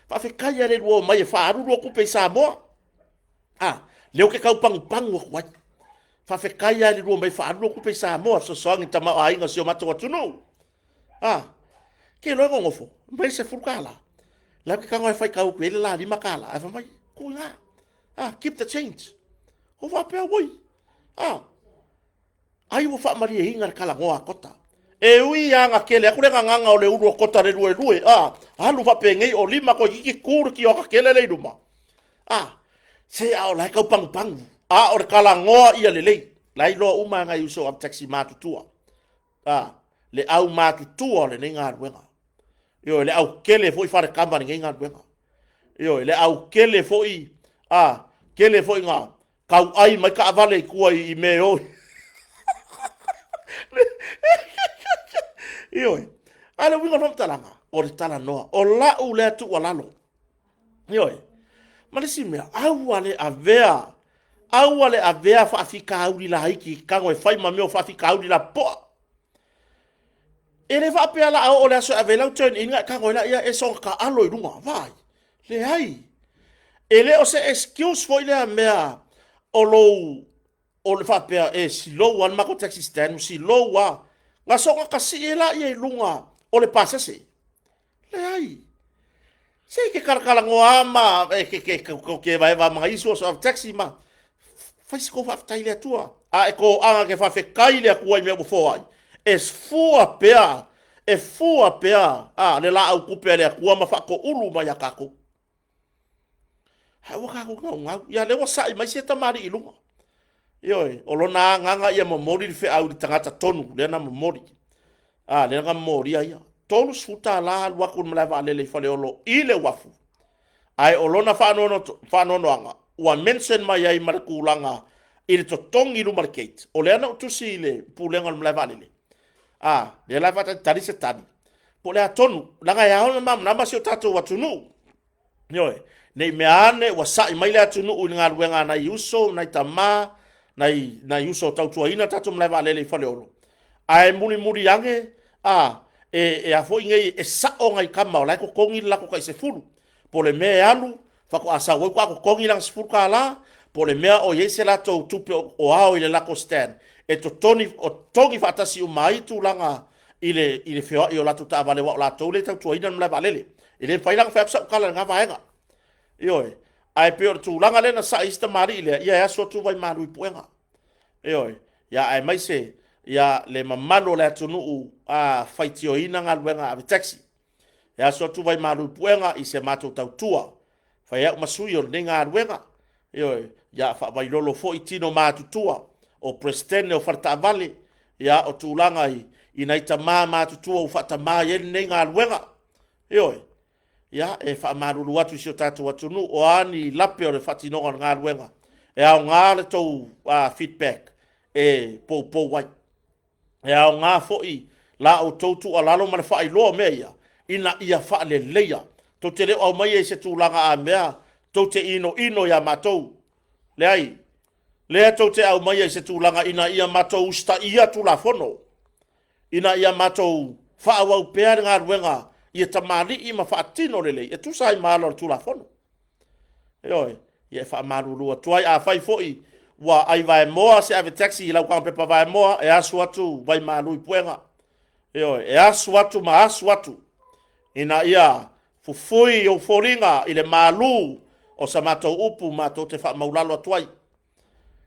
fa fe kai ya le luo mai fa aru luo ku pe sa mo leo ke ka pang ko fa fe kai ya le luo mai fa aru luo ku pe sa mo so so ngi tama ai nga sio mato tunu ke lo ngofo mai se furkala la ke ka ngai fa ka ku ele la di makala fa mai ku nga keep the change o va pe woi ai wo fa mari e inga kala ngoa kota e ui anga kele akure nganga o le uru kota le lue alu fa penge o lima ko iki kur ki o ka kele le duma se au lai ka pang o kala ngoa ia le lai lo uma nga yuso ab taxi matu tua le au matu tua le ninga wenga yo le au kele foi fa kamba ninga wenga yo le au kele foi kele foi nga kau ai mai ka vale ku i me o ioi ale winga no talanga o le tala noa o la u le tu wala lo ioi malisi me awale avea fa afika auli la hiki kango e fai mameo fa afika auli la po ele va pe ala o le so avela turn inga kango la ia e so ka alo runga vai le ai ele o se excuse foi le mea o le fa pe e si lo wan mako taxi stand si lo wa nga soka kasi ela ia lunga o le pasa se le ai se ke karkala ngoa ma ke vai va mga iso so taxi ma faz ko fa tai le tua e ko anga ke fa fe kai le ku ai me bo fo ai fu a pea le la au ku pe le ku ma fa ko ulu ma ya kako ha wa kako nga ya le wa sai mai se tamari ilunga ioi o lona nganga ia momori fe au di tangata tonu le na momori le nga momori ia tonu suta la wa kun mala va le fale olo ile wafu ai o lona fa no anga wa mention mai ai markulanga ile to tongi lu market o le na tu si le pulenga mala va le le la va tari se tani po le tonu langa ya ona mam na masio tatu watunu ioi nei meane wa sai mai le tunu u nga ruenga na yuso na tama na yuso tau tua ina tatu mlai va lele fale olo ai muri ange e a fo inge e sa o ngai kama o lai ko kongi la ko kai se fulu po le me alu fa ko asa wo ko kongi lang se fulu kala po le me o ye se la to tupe o ao ile la ko stand e to tongi fa tasi o mai tu langa ile feo i o la tu ta vale wa la to le tau tua ina mlai va lele ile fa ilang fa sa kala nga va nga ioi ai pe tu langa le na sa ista mari le ia so tu vai maru puenga ioi ya ai mai se ya le mamalo le tunu faitio ina nga luenga a taxi ya so tu vai maru puenga i se mato tau tua fa ya masui o ninga luenga ioi ya fa vai lolo fo itino matu tua o prestene o farta vale ya o tu langa i ina ita matu tua o fata ma ye ninga luenga ioi ya e fa marulu watu sio tatu watu nu o ani lape o le fati no nga luenga e au nga le to feedback e po wai e au nga fo i la o to tu ala lo ma fa i lo me ya ina ia fa le leia to te le o mai e se tu langa a mea to te ino ya matou le ai le to te au mai e se tu langa ina ia matou sta ia tu la fono ina ia matou fa au pe nga luenga ia tamali i ma faatino lele e tu sai malo tu la fono oi ia fa maru lu tu ai a fai foi wa ai vai moa se ave taxi ila kwa pepa vai moa e asu atu vai malu puenga yo e asu atu ma asu atu ina ia fufui o foringa ile malu o samato upu mato te fa maulalo atuai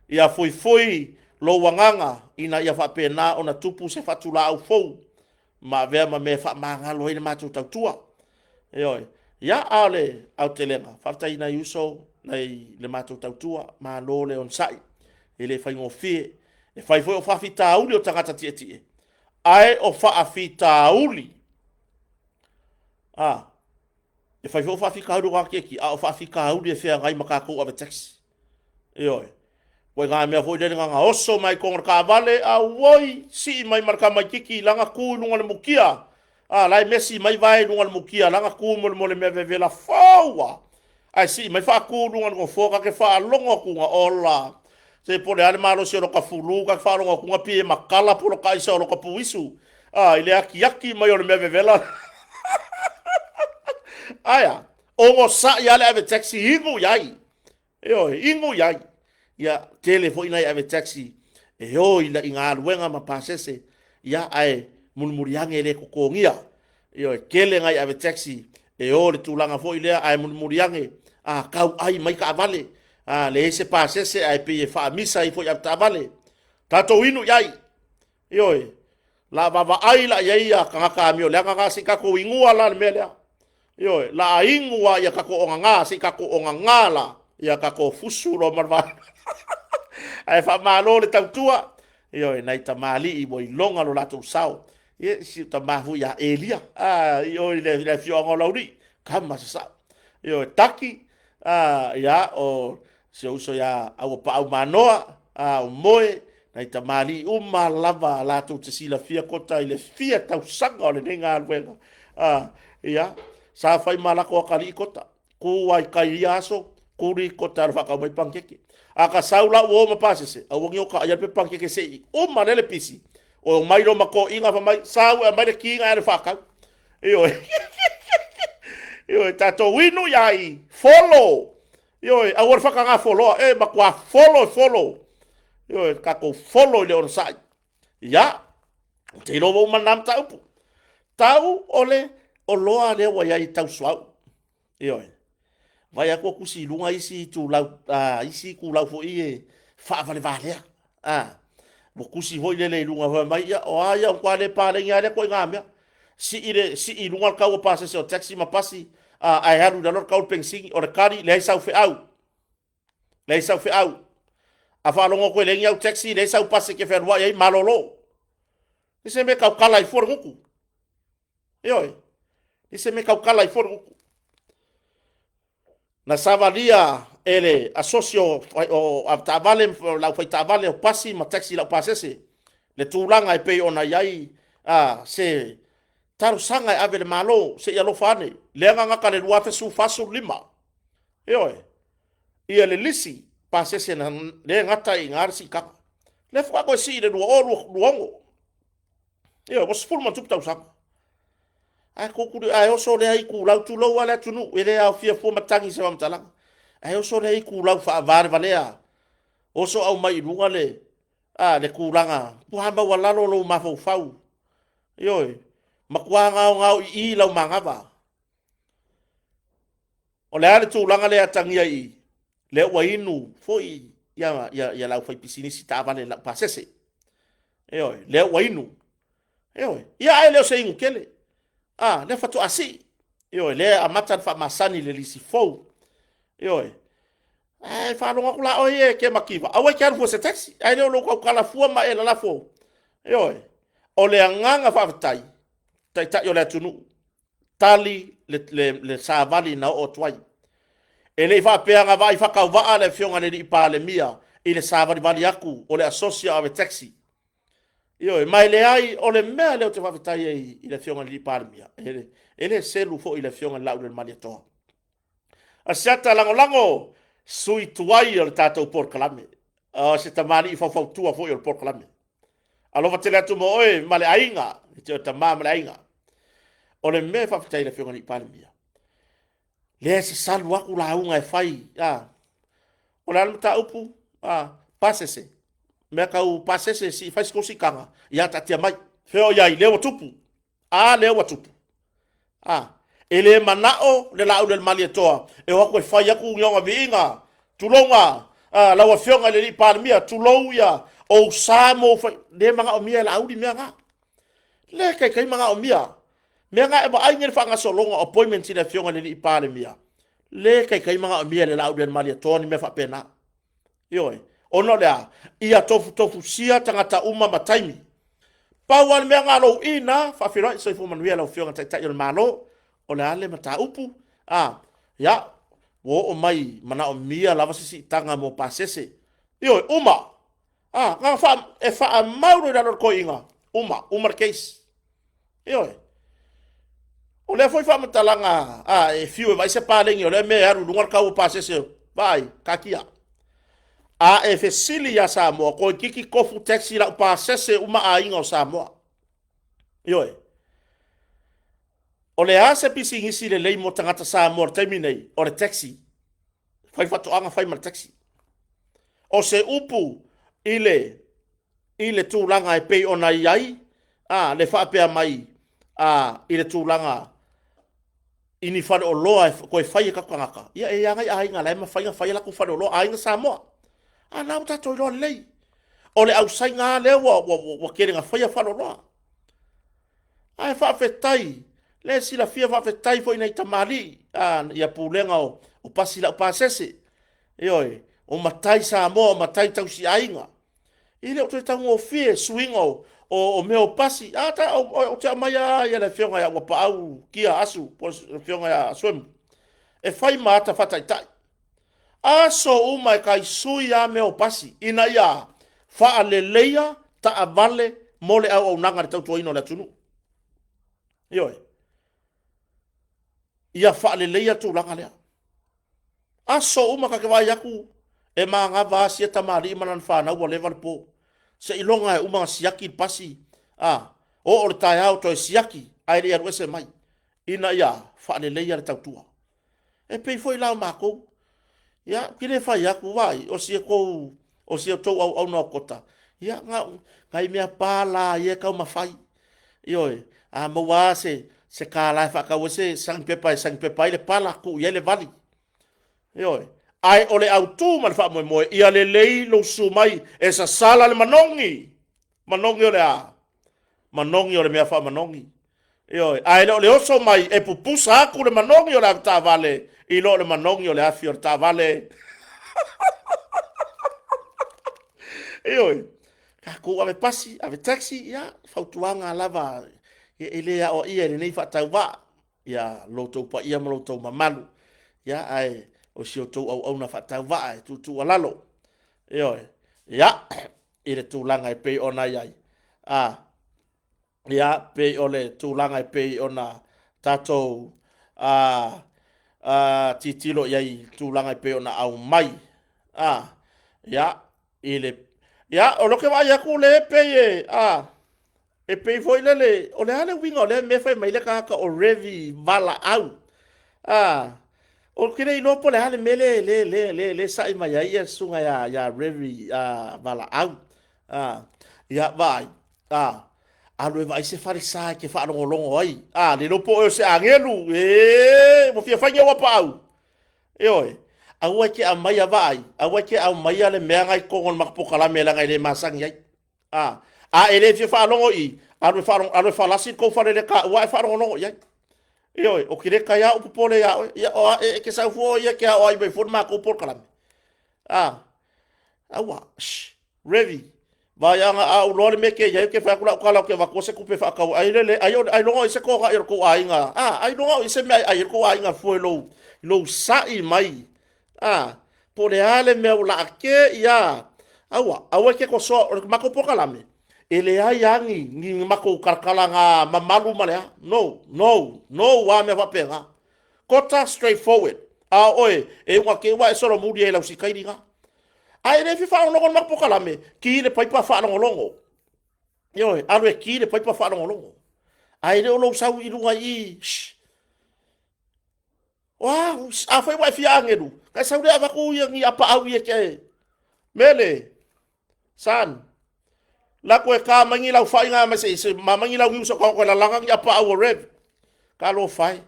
ia fui lo wanganga ina ia fa pena ona tupu se fatula au fou ma vea ma me fa mangalo ina mato tautua yo ya ale au telenga fa ina yuso nei le mato tautua ma lo le on sai ele fai ngofie e fai foi o fa fita uli o tangata tie ai o fa fita uli e fai foi o fa fika uli wa keki o fa fika uli e fea ngai makako ave taxi yo Wai ngā mea fwoi dene ngā oso mai kongra ka vale a woi si mai marka mai kiki langa kū nunga le mukia. Lai mesi mai vai nunga le mukia langa kū mole mea vevela whaua. Ai si mai wha kū nunga le ngofoka ke wha longa kunga ola. Se pole ale maro si oroka fulu ka wha longa kunga pie makala polo ka isa oroka puisu. Ile aki mai ole mea vevela. Aya, ongo sa i ale ave taxi ingu yai. Ingu yai. Ia tele fo ina ave taxi e ho ila inga luenga ma pasese ia ai mulmuriange le kokongia io kele ngai ave taxi e ho le tulanga fo ile ai mulmuriange kau ai mai ka vale le se pasese ai pe fa misa i fo ya ta vale tato inu yai io la baba ai la ia ka mio le ka sika ko ingua la mele io la ingua ia ka ko nga sika ko nga la ia ka ko fusu lo marva ai fa malo le tautua io nai tamali i boi longa lo lato sao e si tamahu ya elia io le fionga lauri kama sa io taki ya o se uso ya au pa au manoa o moe nai tamali uma lava lato te sila fia kota ile fia tau sanga le nenga alwenga ya sa fai malako kali kota ku wai kai aso kuri kota fa ka mai pankeke aka saula o ma pasese a wongi o ka ya pe pankeke se o manele pisi o mai ro mako inga fa mai sau e mai ki inga e fa ka io tato winu yai follow io a wor fa ka follow e ma kwa follow io ka ko follow le on sai ya te lo mo manam tau ole o loa le wa yai tau swau io vai a kusi lunga isi tu lau isi ku lau fo ie fa vale mo kusi hoi le lunga va mai ya o ai o kwale pale nga le ko ngamia si i lunga ka o pase se o taxi ma pasi ai halu da lor ka o pensing o kari le sau fe au a fa longo ko le nga taxi le sau pase ke fer wa ai malolo ese me ka kala i for nguku ese me ka kala i for nguku na savalia ele asocio o avale la foi tavale o pasi ma taxi la pasese le tulanga e pe ona yai se taru sanga ave le malo se ya lo fane le nga ka le luate su fasu lima ia le lisi pasese na le ngata i ngarsi ka le fa ko si le luongo o sful man tup tau saka ai ko ku ai o so le ai ku lau tu lo wala tu nu ele au fia fo matangi se mam talang ai o so le ai ku lau fa var valea o so au mai lunga le le ku langa pu hamba wala lo ma fo fau ma kwa ngau i lau manga ba o le ale tu langa le atangi ai le wa inu fo i ya lau fai pisini si ta vale la pasese le wa inu ia ai le se ingu kele le fatu asi le amatan fa masani le lisi fou fa longa kula ke makiva awe kan fo se taxi ai le lo ko kala fu ma ela la fo o le nganga fa tai yo le tunu tali le savali na o twai ele fa pe nga vai fa ka va le fionga le pa le mia ile savali vali aku o le asocia ave taxi mai le ai o le mea leo te whawhitai ai i le fionga li parmia. Ele selu fo i le fionga lau le mani atoa. A siata lango sui tuai o le tātou porkalame. Se tamani i whawhautua fo i o le porkalame. Alofa te leatu mo oe ma le ainga. Te o tamā ma le ainga. O le mea whawhitai le fionga li parmia. Le se salu aku la unga e whai. O le alama ta upu. pasese me kau pasese si fais ko sikanga ia tatia mai feo ia i lewa tupu lewa tupu ele manao le lau le mali toa e wa ko fai aku ngonga vinga tulonga lawa fionga le palmia tulou ia o samo le manga o mia la udi manga le kai manga o mia manga e ba ai ngel fanga solonga appointment le fionga le palmia le kai manga o mia le lau le mali toa ni me fa pena yoi ono lea ia tofu sia tangata uma mataimi pauan manga lo ina fa fira so fu manuela o fionga tai tai malo o le ale mata upu ya wo o mai mana o mia lava sisi tanga mo pasese yo uma nga fa mauro da ko inga uma case yo o le foi fa matalanga e fiu vai se palengi o le me aru lungar ka o pasese vai kakia e fesili ya Samoa ko kiki kofu taxi la pasese uma inga o Samoa yo o le ase pisi ngisi le lei mo tangata Samoa terminei o le taxi fai fatoanga fai mal taxi o se upu ile tūlanga e pei ona iai le whaapea mai ile tūlanga ini whare o loa koe whai e kakangaka ia e angai ainga lai ma whai laku whare o loa ainga Samoa nau tato i loa lei o le au sai ngā leo wa kere ngā whai a whare o loa ai whaafetai le sila fia whaafetai fo ina i tamari ia pūlenga o pasi la o pasese ioi o matai Samoa matai tausi ainga ile o te tango o fie swingo o meo pasi o te amaya ia le fionga ya wapa au kia asu po fionga ya swim e fai mata fataitai aso uma kai sui ya meo pasi ina ia fa aleleia ta avale mole au nanga te tautua ino le tunu ioi ia fa aleleia tu langa lea aso uma ka vai aku e manga va sia tamari manan fa na wo level po se ilonga e uma siaki pasi o tai au to siaki ai ria wese mai ina ia fa le leia ta tua e pe foi la mako ya kile fa ya ku vai o sia to au no kota ya ngai mea pala ye ka ma fai yo mo wa se kala fa ka wese sang pepa le pala ku ye le vali yo ai ole autu man fa mo ia le lei lo sumai esa sala le manongi ole manongi ole mea fa manongi yo ai le oso mai e pupusa ku le manongi ole ta vale i lo le manongi ole afi ole ta vale yo ka ku ave pasi ave taxi ya fautuanga lava ele ya o ia nei fa ta va ya loto pa ia mo loto mamalu ya ai o si o tau au na whatau vae, tu alalo. Eoi, ia, ire tūlanga e pei ona iai. Ia, pei ole tūlanga e pei ona tātou titilo iai tūlanga e pei ona au mai. Ia, ia, o loke vai aku le pei e pei foi lele, o le hane winga o le me fai mai le kaka o revi vala au. O kire ino po le hale mele le sai mai ai sunga ya revi vala au ya vai alu vai se farisa ke fa longo ai le no po se angelu mo fia fanya wa pau oi awa ke amai vai awa ke amai le me ngai ko ngon makpo kala me la ngai le masang yai ele fia fa longo i alu fa lasi ko fa le ka wa fa longo yai Ioi, o kire kaya o pole ya ke sa fo ya ke o ai be forma ko por kalam. Awa, revi. Vai anga a lo me ke ya ke fa kula kala ke va ko se ku pe fa ka ai le ai lo se ko ga ko ai nga. Ai lo se me ai ko ai nga fo lo sai mai. Pole ale me la ke ya. Awa ke ko so ma ko por kalam. Ele ai angi ni mako karkalanga mamalu malea no wa me va pega kota straightforward oi e wa ke wa solo mudi e la usikainga ai le fi fa no kon mako kalame ki le pai pa fa no longo yo alo ki le pai pa fa no longo ai le lo sau i lunga i a foi wa fi angeru ka sau le va ku i apa au ye ke mele san la ko ka mangi la fa nga ma se mangi la ngi so ko la langa ya pa o rev ka lo fai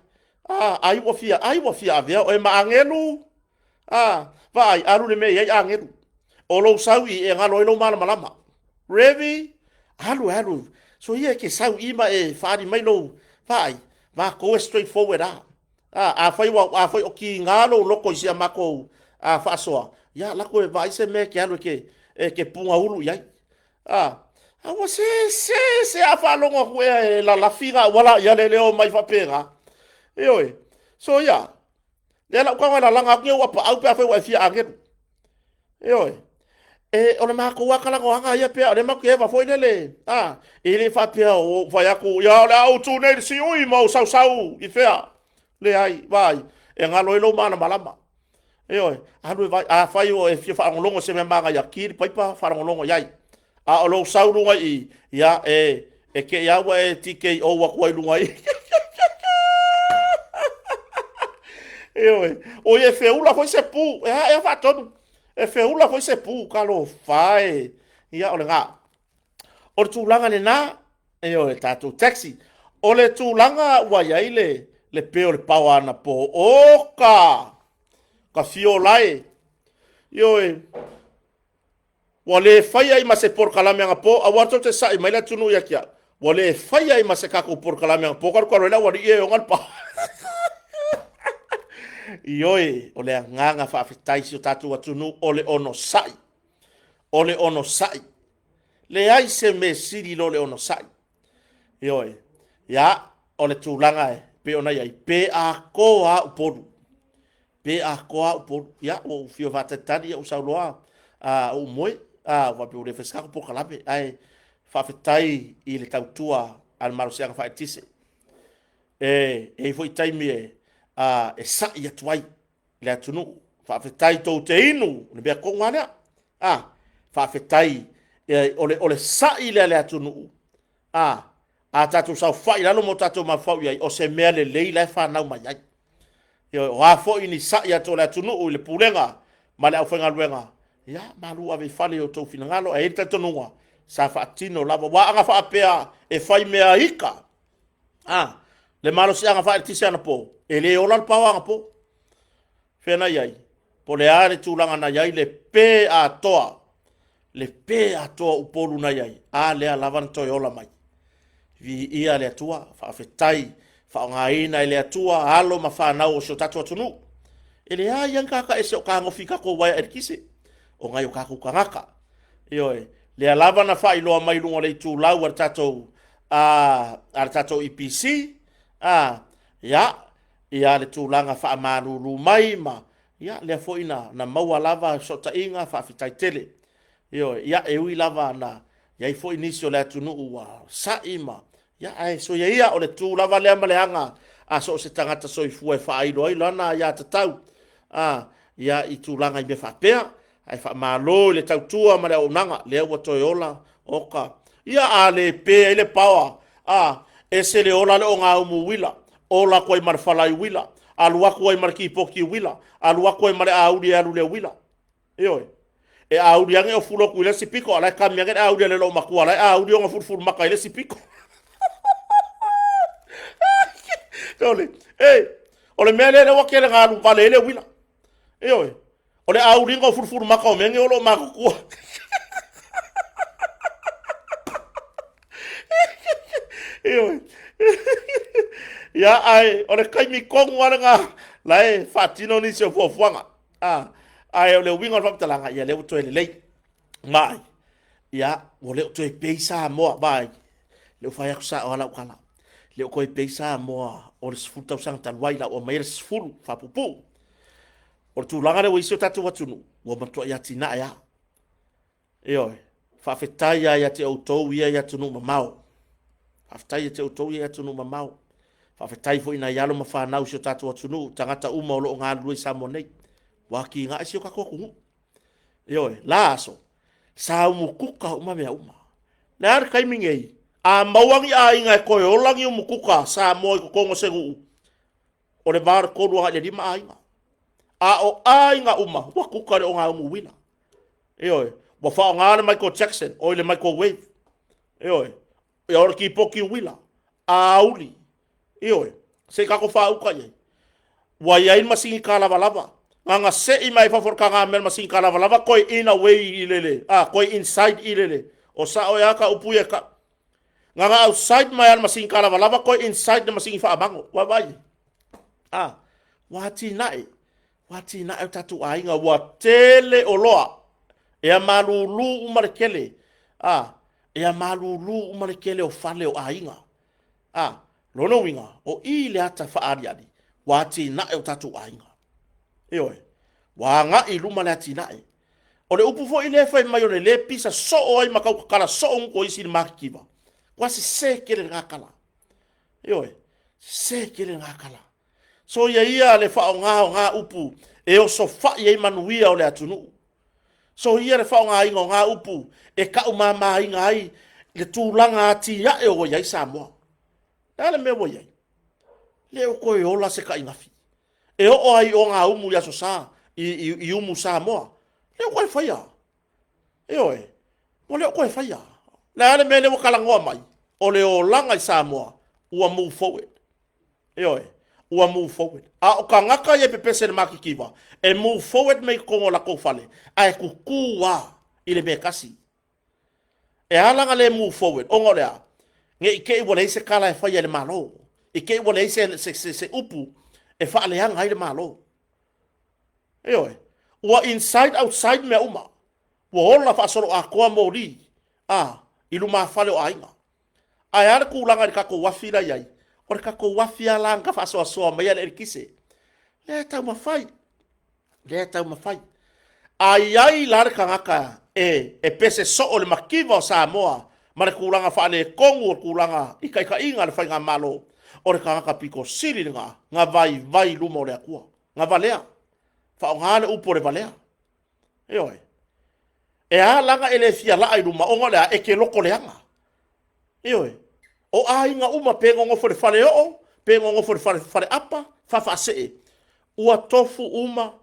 ai wo fia via o ma angelu vai alu le me ya angelu o lo sawi e ngalo lo mala malama revi alu so ye ke sawi ma e fa di mai lo vai ma ko straight forward foi o ki ngalo lo ko sia mako fa so ya la ko vai se me ke alu ke punga ulu ya awa se a fa longo ko la figa wala ya le o mai fa pera oi so ya le la kwa la langa ke wa pa au pa fa wa fia aget oi ona ma ko wa kala ko anga ya pe ole ma ke va foi le ele fa pe o fa ya ko ya la au tu ne si ui mo sau i fea le ai vai e ngalo lo mana malama oi adu vai fa yo e fa longo se me manga ya kiri pai pa fa longo yai o lo sau lunga i ya ke ya wa tk o wa ko lunga i o ye feula foi se pu e fa todo e feula foi se pu kalo fai ia o nga o tu langa le na tatu taxi o le tu langa wa ya le peo le pawa na po ka fiolai wale faya i mase por kalame nga po awato te sai mai la tunu ya kia wale faya i mase kako por kalame nga po ko la wali e ngal pa ole nganga fa fitai si tatu watunu ole ono sai le ai se me siri lo le ono sai ya ole tulanga pe ona ya pe a ko upodu ya o fio vata tadi o sauloa o moi wa pe o le feska po kalape ai fa fitai i le tautua al marusianga fa tise foi taimi sa ia tuai le atunu fa fetai to te inu ne be ko ngana fa fetai ole sa ile le atunu tatu sa fa ila no motato ma fa ia o se mele leila fa na mai wa fo ini sa ia to le atunu le pulenga ma le ofenga luenga ya malu ave fale o to finangalo e ta tonua sa fa tino lava wa anga fa pea e fai mea ika le malo se anga fa tisi ana po ele ola pa anga po fena yai po le are tulanga na yai le pe a toa upolu na yai le lavan to ola mai vi ia le tua fa fetai fa ngaina le tua halo ma fa na o so tatu tunu ele yang ka ese o ka ngofika ko wa erkise o ngai o ka ku kangaka le lava na fa ilo mai lungo le tu lau ar tato IPC ia le tūlanga wha amaruru mai ma ia le foina na maua lava so ta inga wha fitai tele ia ui lava na ia i fo inisio le atunu ua sa ima ia so ia o le tūlava le amaleanga so se tangata so i fua wha ailo ana ia tatau ia i tūlanga i me wha pea ai wha malo le tautua ma le onanga le ua toi ola oka ia le pe le pawa se le ola le o ngā umu wila ola koe mar falai wila alua koe mar ki poki wila alua koe mar audi alu le wila audi ange o fulo ku le sipiko ala kam yange audi le lo makua ala audi o furfur makai le sipiko ole ole mele le wakele ngalu pale le wila ole audi ngo furfur makau menge o lo makua ya ai ole kai mi kong waranga lai fatino ni se fofuanga ai ole winga fa talanga ya le to le mai ya ole to e peisa mo bai le fa ya sa wala kala le ko e peisa mo o le futa sang tal waila o mai fulu fa pupu o tu langa le wiso tatu watunu wo mato ya tina ya fa fetaya ya te auto ya tunu mamao aftai te auto ya tunu mamao fa fetai fo ina yalo mafa na usio tatu watunu tangata uma o lo nga lui samonei waki nga sio ka koku laso sa umukuka uma me uma nar kai mingei mawangi inga ko yolangi umukuka sa mo ko kongo segu o le bar ko ruanga le dima inga inga uma wakuka le nga umu wina Wa fa ngale Michael Jackson o le microwave. Oi. E ora ki poki wila. Auli. Oi. Se ka ko fa uka ye. Wa ya in masingi kala lava. Nga se I mai fa for ka nga mel masingi kala lava koi in a way ilele. Koi inside ilele. O sa o ya ka upu ye ka. Nga outside mai al masingi kala lava koi inside na masingi fa abango. Wa vai. Wati nae. Wati nae tatu ainga wa tele o loa. Ea malulu umarekele. Ea malulu umarekele o fale o ainga. Lono winga. O ile ata faariani. Wati nae o tatu ainga. Eoe. Wa nga iluma le ati nae. O le upu fo ile fai mai o le pisa so o ai makau kakala so o nko isi ni makikiva. Kwa se kele ngakala. Eoe. Se kele ngakala. So ia le fa o nga upu. E o so fa ia manuia o le atunu. So ia le fa o nga upu. E ka umama inga ai. Le tūlanga ati ya e o iai Samoa. Ele me wo iai. Le o koe ola se ka ingafi. E o ai o nga umu ya so sa. I umu Samoa. Le o koe faya. E oe. Mo le o koe faya. Le ale me le o kalangoa mai. O le o langa I Samoa. Ua move forward. E oe. Ua move forward. O ka ngaka ye pepese le makikiwa. E move forward me kongo la kofale. A e kukua ile me kasi. E alanga le move forward. Ongo lea. Nge ike iwa le se kala e faya le malo. Ike iwa le se upu. E faa le hanga le malo. E oe. Ua inside outside me uma. Ua hola faa soro a koa mori. Ilu maa fale o ainga. A e ala kulanga le kako wafira yai. O le kako wafia langa faa soa soa mea le erikise. Le tau mawhai. Le tau mawhai. A iai lare ka ngaka e pese so o le makiva o Samoa. Ma le kulanga faa le kongu o kulanga ika inga le whai ngā malo. O le ka ngaka piko siri ngā vai luma o le akua. Ngā valea. Faa o ngāne upo le valea. E oe. E a langa ele fia laa I luma o ngā e ke loko le anga. E oe. O a inga uma pengo ngofo le fale o. Pengo ngofo le fale apa. Fafa see. Ua tofu uma.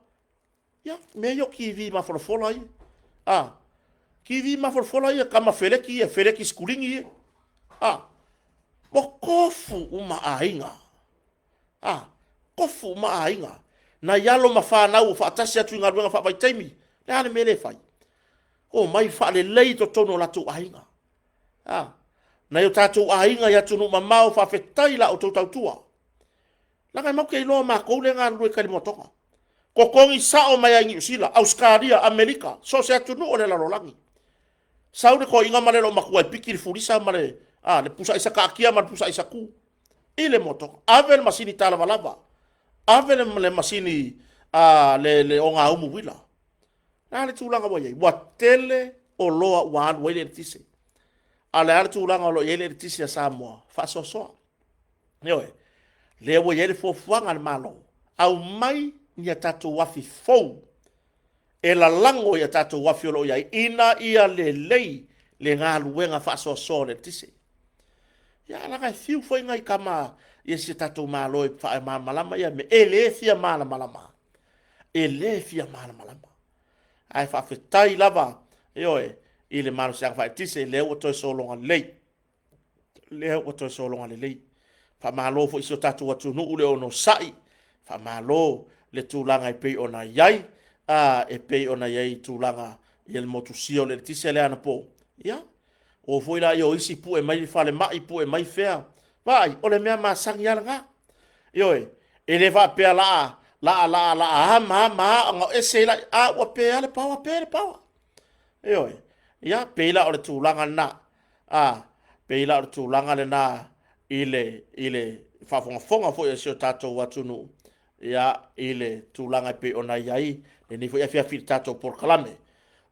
Ya, meio ki vi ma folofola I. Ki vi ma folofola I kama feleki skulingi I. Mo kofu uma a inga. Kofu uma a inga. Na yalo ma whanau whaatasi atu ngā ruenga whapai taimi. Le ane mele whai. O mai whaale lei to tono latu a inga. Na yo tātou a inga ya tunu ma mau whawhetai la o tau tua. Langa mau kei loa ma koule ngā rue kalimotonga. Ko kongi sao mai a New Zealand, Australia, Amerika. So se atunu o le lalolangi. Saure ko inga male lo makua e piki le furisa male. Le pusa isa ka akia ma pusa isa ku. Ile motonga. Ave le masini tala valava. Ave le masini le o ngā umu wila. Nā le tūlanga wa iei. Wa tele o loa wa anu wele tise. Ale ale tūlanga o lo iei le tise a Samoa. Faso soa. Neoe. Le wa iei le fofuanga le malo. Au mai ni a tatou wafi fou. E la lango ia tatou wafi o lo iei. Ina ia le lei le ngā luenga faso soa le tise. Ia langa e fiu foi ngai kama ia si tatou malo e whae malama ia me e le fia malama. E le fia malama. Ai whawhetai lava, e oe, I le maro siang whae tise, leo o toi solonga lei. Leo o toi solonga le lei. Wha malo fo iso tatu watu nuu le ono sai. Wha malo le tūlanga e pei ona iai. E pei ona iai tūlanga i le motu sio le tise le ana po. Ia? O foi la yo isi pu e mai fale mai pu e mai fea. Vai, o le mea masangi ala nga. E oe, e le va pea la nga ese la wa pe le pawa e oi ya pe la o le tulanga na pe la o le tulanga le na ile fa fonga fo e so tato watunu ya ile tulanga pe ona yai le ni fo ya fia tato por kalame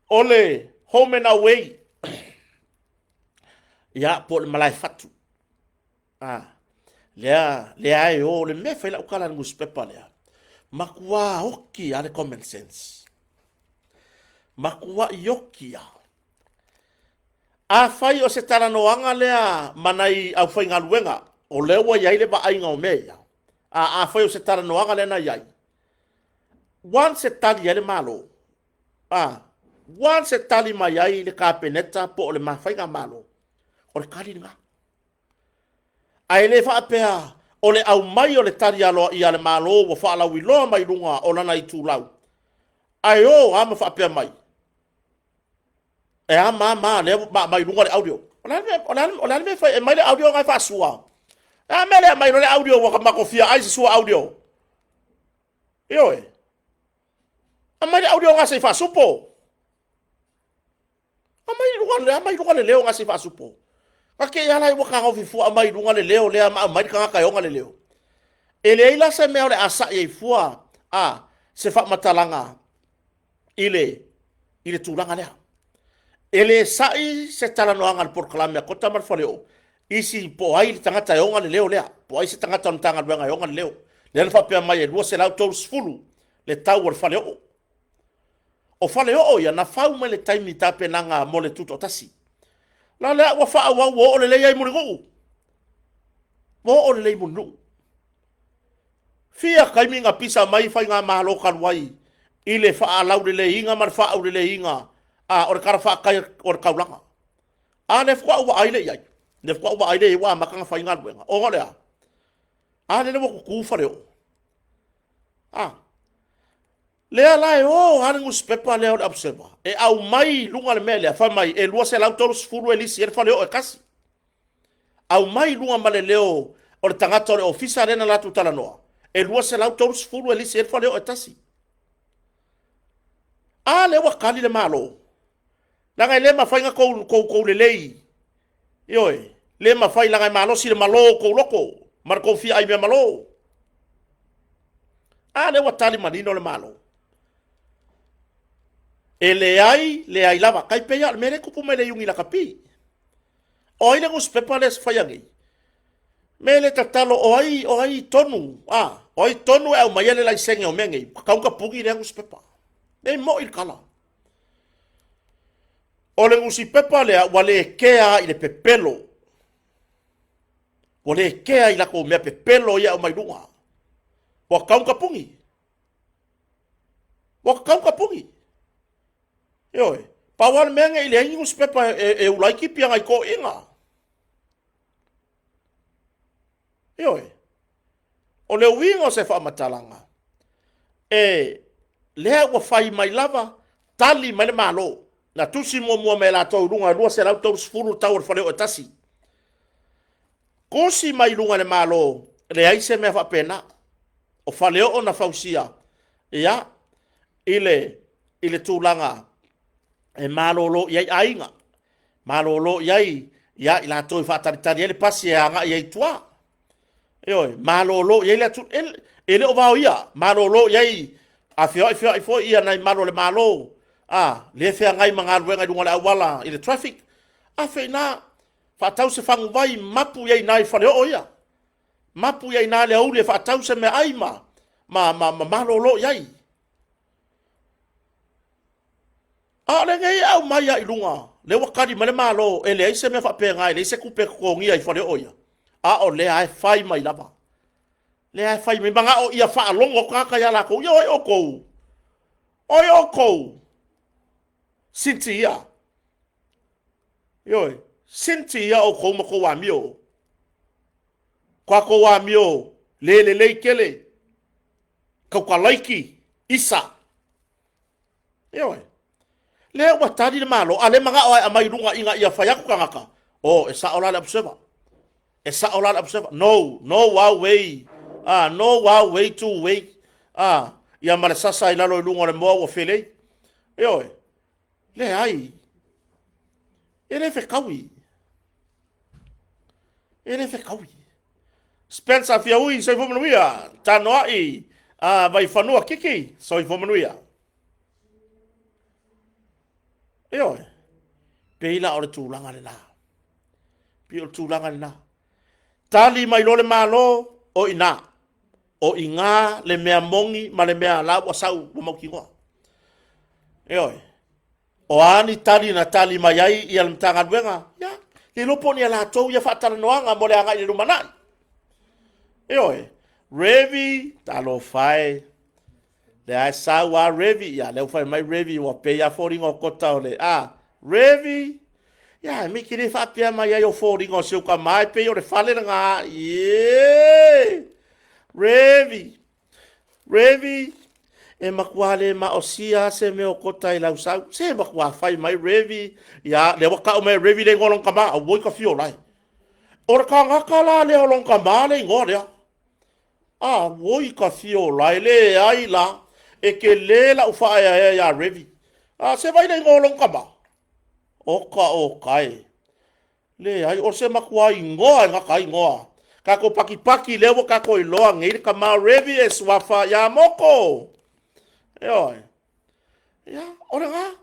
ole home and away ya por malai fatu le ai o le me fa la ukala ngus pepa le makua hoki ale common sense. Makua yoki a fai o se taranoanga lea manai au fai ngaluenga. O lewa iai le ba ainga o mea. A fai o se taranoanga lea na iai. Wan se tali ele malo. wan se tali mai ai le kapeneta po o le mawhainga malo. O le kari nga. Ai le wha apea o le au mai o le tari aloa i ale malo wa wha alau i loa mai runga o lana i tūlau. Ai o ama wha apea mai. E ama le mai runga le audio. O le alme whai e mai le audio ngai wha sua. E mele mai le audio waka makofia ai se sua audio. Io e. A mai le audio ngai se wha supo. A mai runga le leo ngai se wha supo. Ake ia lai waka ngau fifua mai runga le leo lea mai kanga kaionga le leo. E le ila se mea le asa i fua se wha matalanga ile tūlanga lea. E le sai se talanoanga le porkalamea kota marwhaleo isi po ai le tangata ionga le leo lea. Po ai se tangata on tanga luenga ionga le leo. Le anfa pia mai e lua se lau tau sfulu le tau ar whaleo. O whaleo ia na whau mai le taimi tape nanga mo le tuto tasi. La lea wa wha awau wo o le lei ai mure nguu. Wo o le lei mure nguu. Fia kaimi ngā pisa mai whai ngā mahalo karuai. I le wha alau le lei inga mar wha au le lei inga. O le kara wha kai o le kaulanga. Ne fwa ua aile iai. Ne fwa ua aile i wa makanga whai ngā luenga. O lea. Ne wako kufa leo. Lea lai hane ngus pepa leo le abseba. E au mai lunga le mea lea wha mai. E lua se lau tolu sfuru e lisi e le wha leo e kasi. Au mai lunga male leo o le tangata o le ofisa rena latu tala noa. E lua se lau tolu sfuru e lisi e le wha leo e tasi. Le wakali le malo. Langai le mawhainga kou le lei. Ioi. Le mawhai langai malo si le malo kou loko. Mara kou fia ai mea malo. Le watali manino le malo. E le ai lava. Kai peia mere kupu me le yungi la kapi. O ai le ngus pepa le sfaiangi. Me le tatalo o ai tonu. O ai tonu e au maiele lai senge o mengi. Kaunga pugi le ngus pepa. E mo il kala. O le ngusi pepa lea wale kea i le pepelo. Wale kea i lako mea pepelo ia o mai runga. Wa kaunga pungi. Ioi. Pawale menga i le hengi ngusi pepa e ulaiki pia ngai ko inga. Ioi. O le wingo se wha matalanga. Lea ua whai mai lava tali mai le malo. Na tusi mua me la tau runga lua se lau tau sfuru tau ar whaleo e tasi. Kosi mai runga le malo le aise mea whapena. O whaleo o na whausia. Ia, ile tūlanga e malolo iai ainga. Malolo iai, ia ila toi whataritari ele pasi e anga iai tua. Ioi, malolo iai le atu, ele o vau ia. Malolo iai, a fio ia nai malo le malo. Le fea ngai mga ruenga dunga le awala i le traffic. Fe na whaatau se whangu vai mapu iai nai whale o ia. Mapu iai nai le au le whaatau se me ai ma malolo iai. Le ngai au mai ai lunga. Le wakari ma le malo e le aise me whapea ngai le ise kupe kongia i whale o ia. O le ai whai mai lava. Le ai whai mai manga o ia wha alongo kaka ia lako. Oi o kou. Oi o kou. Sintia. Ioi. Sintia o kou mako wa mio. Kwa ko wa mio. Le kele. Kau ka laiki. Isa. Ioi. Le wa tadi le malo. Ale manga o ai amai runga inga ia whayaku kangaka. E sa ola le observer. No wow way. No wow way to way. Ia mare sasa ilalo i lunga le moa wa whelei. Ioi. Le ai. Ele fe kawi. Spencer fia ui soi fomanuia. Tano ai. Vai whanua kiki soi fomanuia. Ioi. Peila o le tūlanga le nā. Pio le tūlanga le nā. Tali mai lo le malo o ina. O inga le mea mongi ma le mea la wasau wa mauki ngoa. Ioi. O ani tali na tali mai ai i al mtanga duenga. Ya. Le lopo ni ala tau ya whaatara noanga mo le anga i le rumanai. Ioi. Revi talo fai. Le ai sa wa revi ya le fa mai revi wa pe ya fo ringo kota ole revi ya mi kiri fa pe mai ya yo fo ringo se ka mai pe yo le fale nga ye revi e makuale ma osia se me o kota i lau sau se makua fai mai revi ya le waka o mai revi le ngolong kama a woi ka fio lai ora ka ngaka la le olong kama le ngore woi ka fio lai le ai la e ke le la ufa ya revi se vai le ngolong kama o kai le ai o se makua i ngoa ngaka i ngoa ka ko paki lewo ka ko i loa ngiri kama revi e swafa ya moko Yo, ya, ora nga.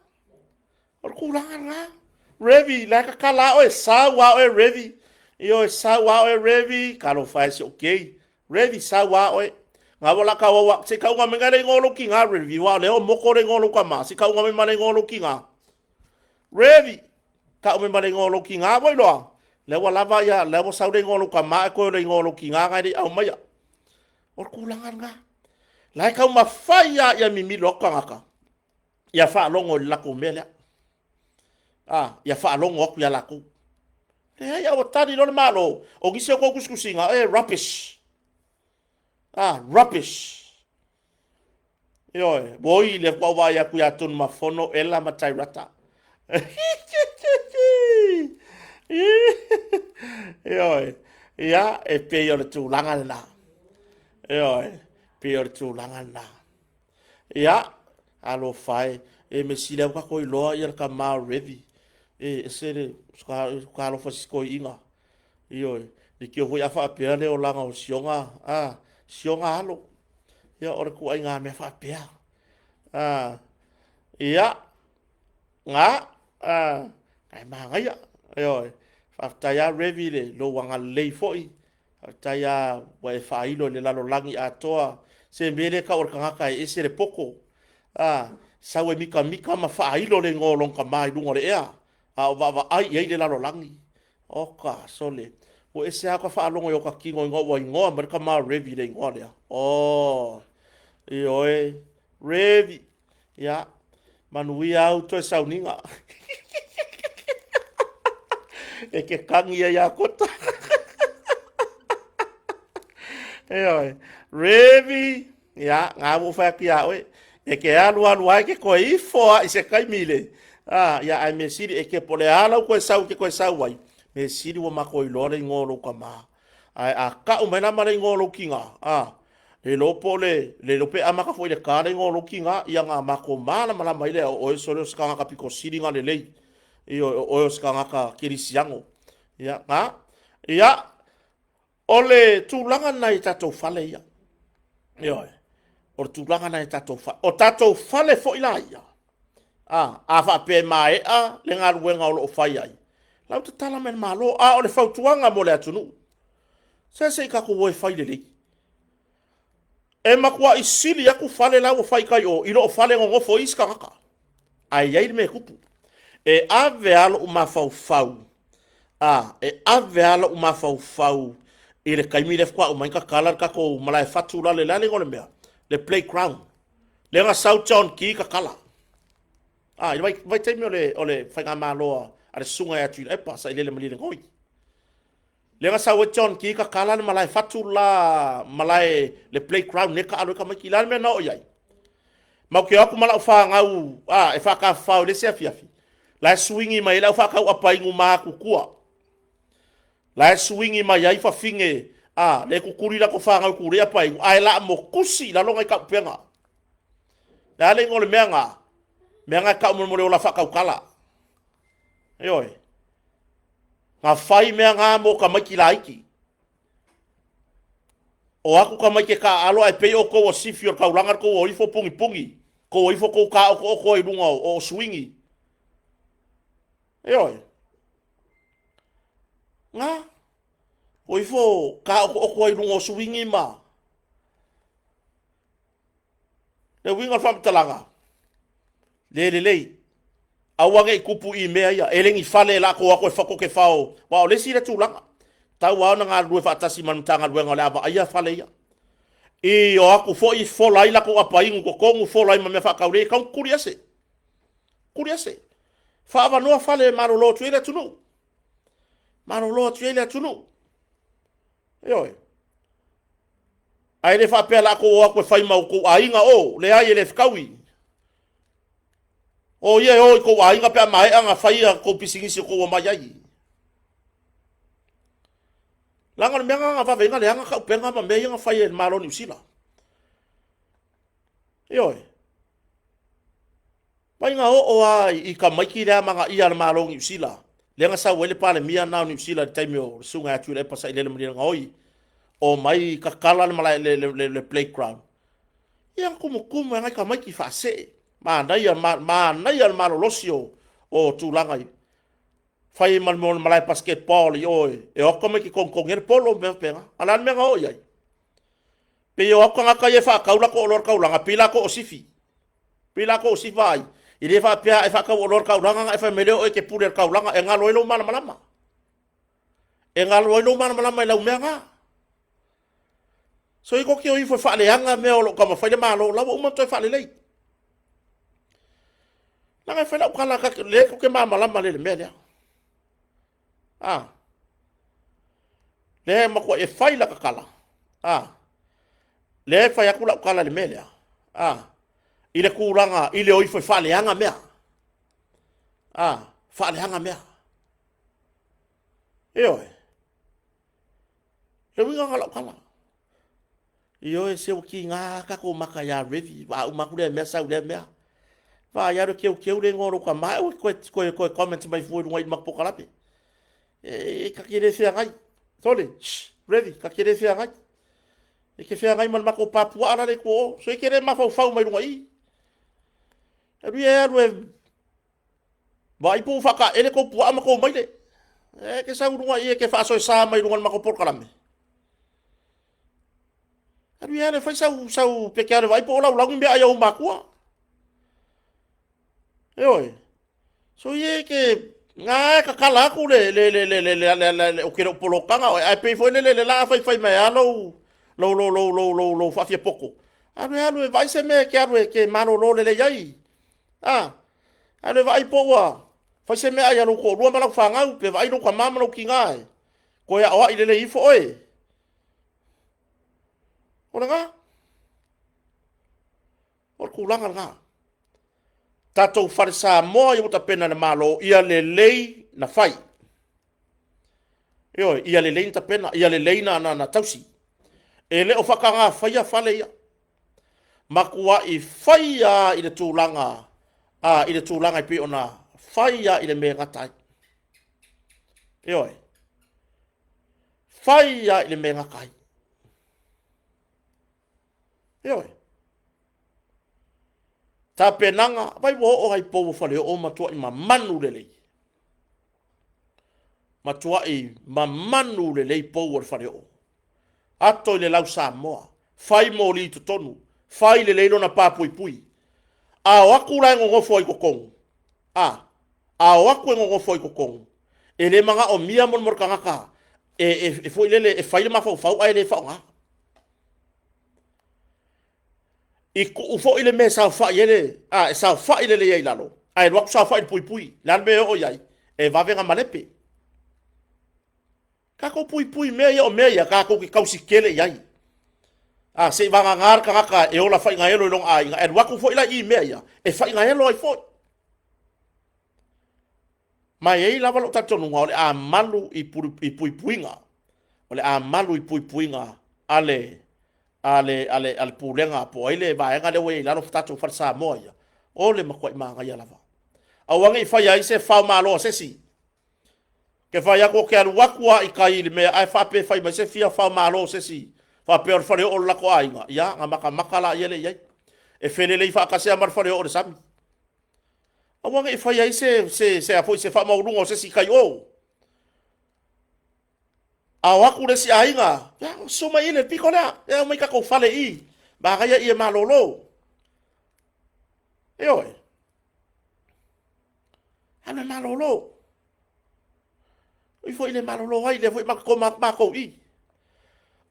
Ora kulangan nga. Revi, like kala o sawa o revi. Yo sawa o revi, kalo faz okay. Revi sawa o nga wala ka wa se ka nga ngale ngolo ki nga revi wa le o moko re ngolo ka ma. Se ka nga me male ngolo ki nga. Revi, ka o me male ngolo ki nga wa lo. Le wala va ya, le wo saude ngolo ka ma ko re ngolo ki nga ga di au maya. Ora kulangan nga. Lai kau mawhai ya mimi loka ngaka. Ia whaalongo lako mele. Ia whaalongo aku ya lako. Ia o tari lone malo. O gise ko kuskusinga. Rubbish. Rubbish. Ioi. Boi le kwa ya ku ya tun mafono ela matai rata. Ioi. Ia e pe yo le tu langa na. Ioi. Peor tu langan na. Ya, alo fai e me sile ka ko lo ya ka ma revi. Sere ka lo fa ko inga. Io, di ki ho ya fa pe le o langa o sionga. Sionga alo. Ya or ku ai nga me fa pe. Ya. Nga ai ma nga ya. Io, fa ta ya revi le lo wanga le foi. Ta ya wa fa ilo le lalo langi atoa. Se mele ka or kanga kai ese le poko sawe mika ma fa ilo le ngolong ka mai lungo le ea va ai le lalo langi oka sole o ese ka fa longo yo ka kingo ngo wa ngo ma ka ma revi le ngo le io revi ya manui au to sauninga e ke kangi ya kota Revi, ya, ngabu fa kia we. E ke alu ai ke ko ifo i se kai mile. Ya ai me siri e ke pole ala ko sau ke ko sau wai. Me siri wo mako i lore ngolo ka ma. Ai ka o mena mare ngolo kinga. Le lopole, le lope amaka foi le kare ngolo kinga ia nga mako mala mala mai le o so le ska ka piko siri nga le lei. O ska ka kirisiango. Ya, ya ole tulanga nai tato fale ia. Yo. O tulanga nai tato fale. O tato fale fo ila ia. Fa pe mai le nga ruenga o fai ai. Lau te tala men malo o le fautuanga mo le atunu. Se ka ko wo fai le. E makua i sili aku fale lau fai kai o ilo fale ngo fo iska ngaka. Ai ai me kupu. E ave alo uma fau. E ave alo uma fau. I le kaimi le fwa o mai ka kala ka ko malai fatu la le lale ngole mea le playground le nga South John ki ka kala i vai te o le whainga maloa a le sunga ya tui e pasa i le mali le ngoi le nga South John ki ka kala le malai fatu la malai le playground ne ka alo ka maki la mea na o yai mau ke aku mala ufa ngau e whaka whao le se afiafi la swingi mai la whaka uapa ingu maa kukua la swingi mai ai fa finge le kukuri la ko fanga ku ria pai ai la mo kusi la longa ka penga la le ngol menga ka mo la fa ka kala yoi nga fai menga mo ka maki laiki o aku ka maki ka alo ai pe o ko o sifio ka ulanga ko o ifo pungi ko o ifo ko ka o i lunga o swingi yoi nga o ifo ka o ko i lungo swingi ma le winga fam talanga le awange i kupu i mea ia elengi fale la ko ako fako ke fao wa le sira tulanga tau wa nga lue fa tasi man tanga lue nga lava ia fale ia I o aku fo I folai la ko apa ingu ko kongu folai ma me fa kaure ka kuriase. Kuriase. Fa ava no fale marolo tu ile tunu. Marolo tu ile tunu. Yo. Ai le fa pe la ko aku fai ma ko ainga o le ai le fkawi. O ye o ko ainga pe mai anga fai ko pisingisi ko ma yai. Langa me nga va venga le anga ka penga ma me nga fai el malo ni sila. Yo. Pai nga o ai I ka mai ki le manga I al malo ni sila. Le nga sa wele pale mia na ni sila time o sunga atu le pasa ile le nga oi. O mai ka kala le playground. Yang kumu nga ka mai ki fa se. Ma na ia malo losio o tulanga I. Fai mal malai basketball oi e o como ki kon er polo me pega alan me go ai pe o ko nga ka ye fa kaula ko lor kaula pila ko osifi vai I le fa pia e fa ka lor kaula nga e fa me o ke puler kaula e nga lo mana malama e nga lo mana malama la me nga so I ko ki o I fo fa le anga me o lo ka ma fa le malo la o mo to fa le lei la nga fa la ka la ka le ko ke ma malama le me le le mako e fai la kakala. Le fai aku la kala le melea. Ile kuranga, ile oi foi fale hanga mea. Fale hanga mea. Eo e. Le winga la kala. Io e se o ki nga ka ko maka ya revi, wa u makure mea sa ule mea. Va ya ro ke le ngoro ka mai ko comment mai fu ngoi makpokalape. Ka kire fia ngai. Tole, ready, ka kire fia ngai. E ke fia ngai mal mako papua ala le ko. So e kere mafau mai runga I. E rui e aru e. Ba I pu whaka ele ko pua mako mai le. E ke sa runga I e ke whaaso e sa mai runga mako porkalame. E rui e aru e whai sau peke aru vai po olau laungi mea ai au makua. E oi. So e ke nga ka kala ku le o kero polokanga ai pe foi le la fai mai alo lo fa fie poko alo vai se me ke alo ke mano lo le yai alo vai po wa fai se me ai alo ko rua mala fanga pe vai no ka mama no kinga ko ya o ile le ifo oi ona nga o kulanga nga tatou farisa moa I uta pena na malo ia le lei na fai. Ia le lei na pena, ia le lei na tausi. E le o whakanga whaia whale ia. Makua I whaia I le tūlanga, I le tūlanga I pe ona whaia I le mea ngatai. Whaia I le mea ngakai. Ta penanga, vai wo o ai po fale o matua I mamanu le lei. Matua I mamanu le lei po o fale o. Ato I le lau Samoa, fai mo li tu tonu, fai le leilo na papui pui. A o aku la ngofo I kokong. A o aku ngofo I kokong. E le manga o mia mon morkangaka. E foi lele e fai le mafau ai le fau nga. I ku ufo ile me sa fa yele sa fa ile le yai lalo ai wak sa fa pui lan me o yai e va venga malepe ka ko pui me ya ka ko ki kausi kele yai se va ngar ka e ola fa nga elo long ai e wak ufo ila I me ya e fa nga elo ai fo mai ei lava lo tato nunga ole a malu I pui nga ole a malu I pui nga ale pulenga po ile ba nga le we la no ftato farsa moya ole makoi manga ya lava awangi fa ya ise fa malo sesi ke fa ya ko ke al wakwa I kai le me ai fa pe fa ma se fia fa malo sesi fa pe or fare o la ko ai nga ya nga makala yele yai e fele le fa ka se amar fare o sam awangi fa ya ise se a foi se fa mo lungo sesi kai o awaku le si ainga ya soma ile pikola ya mai ka ko fale I ba ga ia malolo ana malolo I foi ile malolo ai le foi ma ko I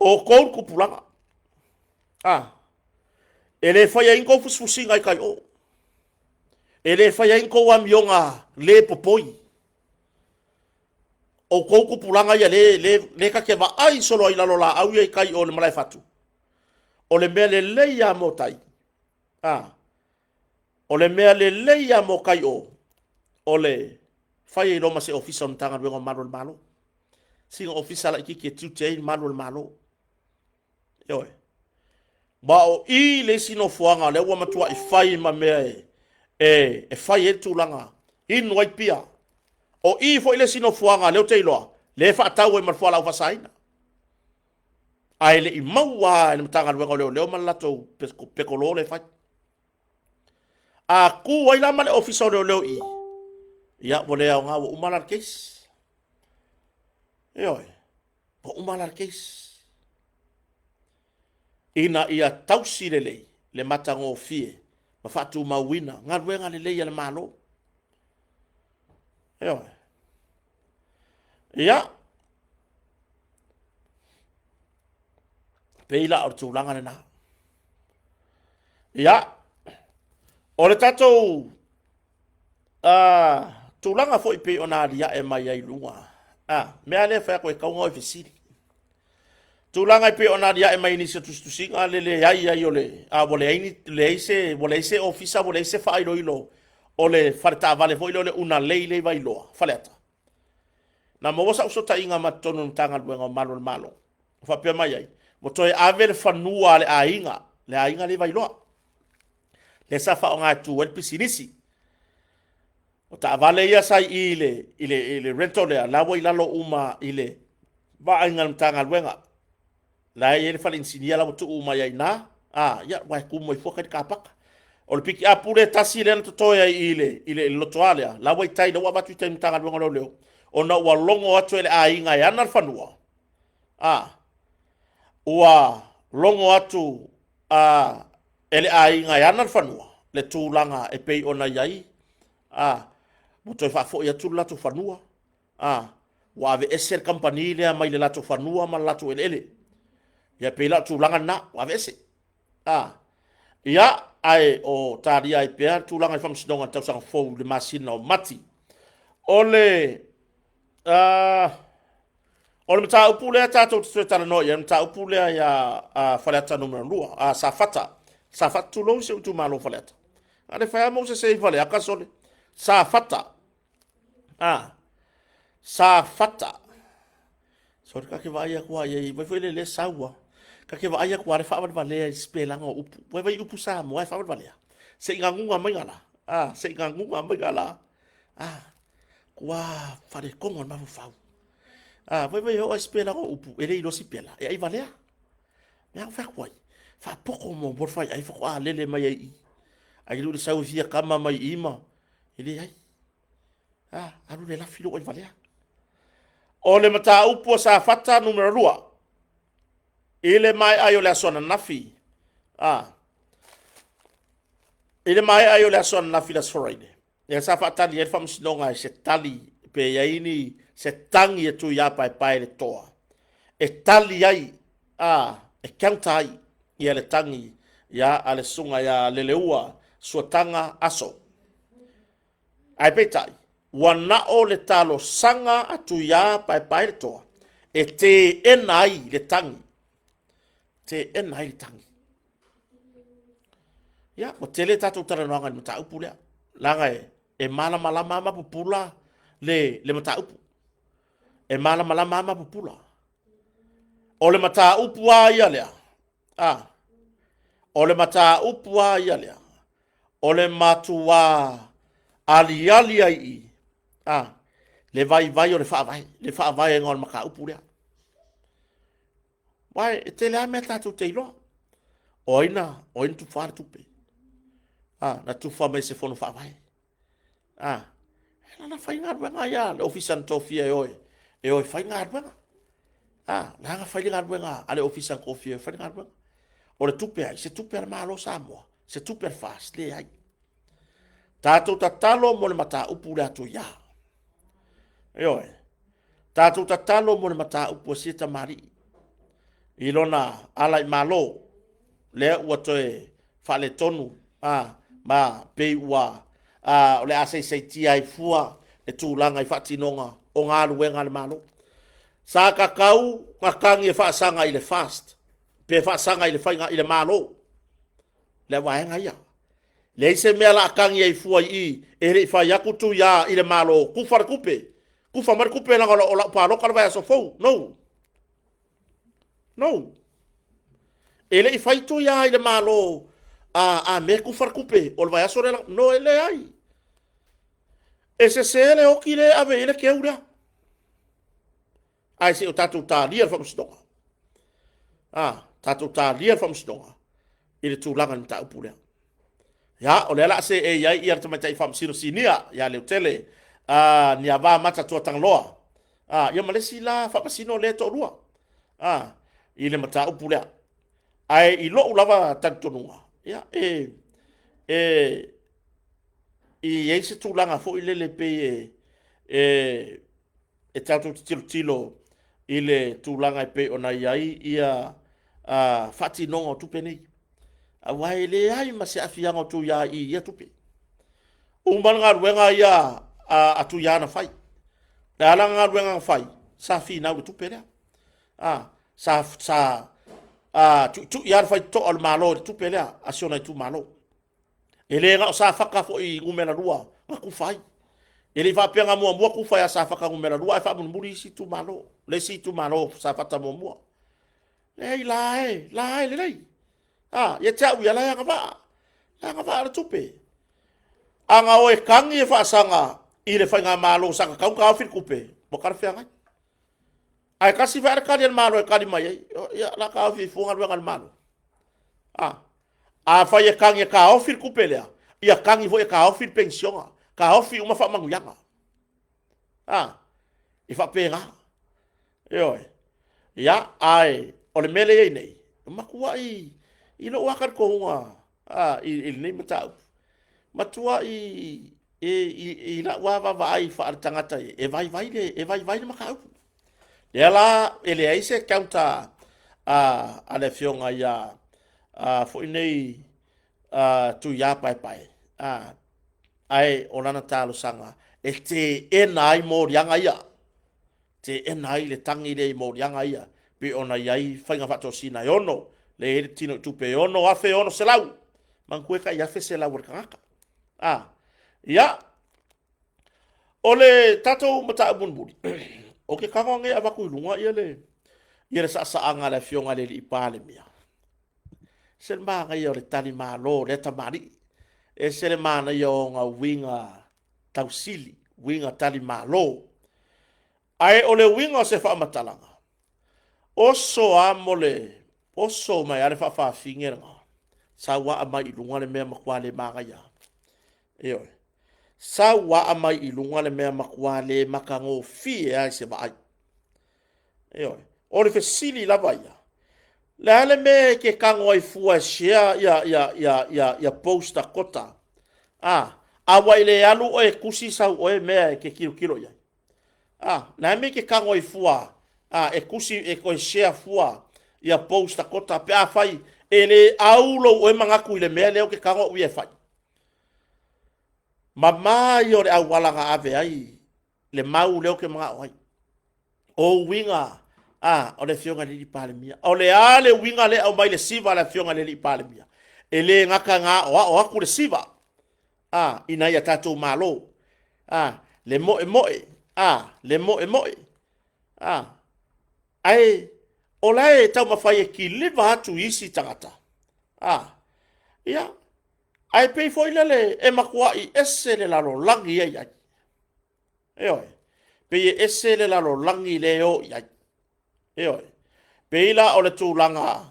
o ko ku pulanga ele fai inko fusfusinga i kai o ele fai inko wa mionga le popoi o kouku pulanga ia le ka ke va ai solo i lalo la au ia kai o le malai fatu o le mea le ia mo tai o le mea le ia mo kai o le fai i loma se ofisa o mtanga wengo malo le malo singa ofisa la iki ke tute malo le malo yoe ba o i le sino fuanga le ua matua i fai ma mea e fai e tūlanga inu ai pia o i fo ile sino fuanga le o te iloa le fa tau e marfua lau fasaina ai le i maua e mtanga wengo leo malato pekolo le fai a ku ai la male ofisa o leo i ia wole au ngā wa umalar case yoe wa umalar case ina ia tausi le matango fie ma fatu mawina nga ruenga le le malo yo ia peila o tulanga na ia o le tato tulanga foi pe ona dia e mai ai lunga me ale fa ko e kaunga o fisili tulanga pe ona dia e mai ni se tustusinga le ai ole vole ai le se ofisa vole se fa ilo ole farta vale foi le una le vai lo faleta na mo sa uso tainga matonu tanga luenga malo fa pe mai ai mo toe ave fanua le ainga le vai lo le sa fa nga tu el pisinisi o ta vale ia sai ile rento le la voi la lo uma ile va ainga tanga luenga la ele fala insinia la tu uma ia na ya vai ku mo foka ka pak o le piki apure tasi le to toya ile lotoalia la voi tai no batu tem tanga luenga lo o na wa longo atu ele ainga ya na fanua ua longo atu ele ainga ya na fanua le tulanga e pei ona yai mo toi fa fo ya tu la tu fanua wa ave eser company le mai le la tu fanua ma la tu ele ya pei la tulanga na wa ave se ya ai o taria ai pe tulanga i fam sidonga tau sang fo le masina o mati ole ole mta upule ta to tala no ya mta upule ya falata numero 2 safata tu lo se tu malo falata ade fa mo se fale akasole safata safata so ka ke vai kwa ye vai le sawa ka ke vai kwa re fa vale spelanga upu vai upu sa mo vai fa vale se ngangunga mangala se ngangunga mangala kwa fare kongo ma fa vai o spela ko upu ele ilo sipela e ai vale ya fa kwa fa poko mo por fa ai fa lele mai ai lu sa via kama mai ima ele ai alu le la filo ai vale o le mata upu sa fata numero 2 ele mai ayo le sona nafi ele mai ayo le sona nafi las Friday ya sa fata ni fam sinonga se tali pe ya ini se tangi e tu ya pai le toa e tali ai e kantai ia le tangi ya ale sunga ya leleua suatanga aso ai petai wana o le talo sanga atu ya pai le toa e te enai le tangi ya mo tele tatu tara noanga ni ta upula langa e mala mama pupula le mata upu e mala mama pupula o le mata upu ia le o le mata upu ia le o le matua ali ai le vai o le fa vai ngol maka upu le vai te le meta tu te lo oina tu far tu pe na tu fa me se fono fa vai na fai ngar ba ya le ofisan tofia e oi fai ngar ba na nga fai ngar ba ale ofisan kofia fai ngar ba o le tupe se tupe malo samo se tupe fast le ai tato tatalo mo le mata upu le atu ya tato tatalo mo le mata upu se ta mari ilona ala malo le ua toe fale tonu ma pe ua o le asai sei tia ai fua e tūlanga i whatinonga o ngā luenga le malo. Sa kakau kakangi e whaasanga i le fast. Pe whaasanga i le whainga i le malo. Le waenga ia. Le se mea la akangi e fua i e re whai aku tu ia i le malo. Kufar kupe. Kufa mar kupe langa o la pālo kalwa ya so fau. No. No. E le i whai tu ia i le malo. A me kufar kupe. O le vai aso re la. No e le ai. E se le oki le ave ele ke ura. Ai se o tatu tā lia whamustonga. Tatu tā lia whamustonga. I le tūlanga ni tā upulea. Ya, o le ala se e iai i arta mai tai whamusino sinia. Ya leo tele. Ni a wā mata tua tangloa. Ia malesi la whamusino le to rua. I le mata upulea. Ai i lo ulava tantonunga. Ya, i eise tūlanga fo i lele pe e tautu tilo i le tūlanga i pe ona iai ia whati nonga o tupe nei. A wai le ai ma se afianga o tu ia i ia tupe. Umban ngā ruenga ia a tu ia na whai. Le ala ngā ruenga whai, sa fi nau le tupe lea. Tu ia na whai to al malo le tupe lea, a siona i tu malo. E le ngā o sa whaka fo i umena rua, ngā kufai. E le whapea ngā mua kufai a sa whaka umena rua, e whamunumuri si tu malo. Le si tu malo sa whata mua. Le lai, le lei. Ia te au ia lai anga wā. Anga wā ala tupe. Anga o e kangi e whaasanga i le whai ngā malo sanga kau ka awhiri kupe. Mo kara whea ngai. Ai kasi whaera kari al malo e kari mai ei. Ia la ka awhiri fuanga ruenga al malo. A whai e kangi e ka awhiri kupe lea. Ia kangi vo e ka awhiri pensionga. Ka awhiri uma wha mangu yanga. I whape ngā. Ioi. Ia ai. O le mele ei nei. Makua i lo wakar ko hunga. I nei matau. Matua i la wawa vai wha tangata e vai le makau. Ia la ele aise kaunta a le fionga ia fo nei tu ia pai. Ai o lana talo sanga e te enai morianga ia. Te enai le tangi le morianga ia. Pe ona iai whainga whato sina i ono. Le ere tino tupe ono, afe ono selau. Mankueka i afe selau ar kangaka. Ia. O le tatou mata abunburi. O ke kangonge a waku ilunga ia le. Ia le saanga le fionga le li ipale mia. Se le maa ngai o le tali maa lo, le tamari. E se le maa ngai o ngā winga tausili. Winga tali maa lo. Ai o le winga se wha matalanga. Oso amole, oso mai ale fa fingeranga. Sa wa mai ilunga le mea makua le magaya. Eo. Sa wa mai ilunga le mea makua le makango fie ai se vai. Eo. O le fesili la vai. Le ale me ke kango ai fua share ya posta kota. A wai le alu o e kusi sa o e mea ke kilo ya. Na me ke kango ai fua. E kusi e koe share fua ia posta kota pe a fai ele aulo o e mangaku i le mea leo ke kango ui e fai. Ma mai o le au walanga ave ai le mau leo ke mga oai. O winga o le fionga le li pale mia. O le ale winga le au mai le siva le fionga le li pale mia. Ele ngaka ngā o aku le siva. Ina ia tatou malo. Le moe moe. Le moe moe. Ai, o lai tau mawhai e ki liva hatu isi tangata. Ia. Ai pei foi lele e makua i ese le lalo langi e iai. Eoi. Pei e ese le lalo langi le o iai. Eoi. Pei la o le tūlanga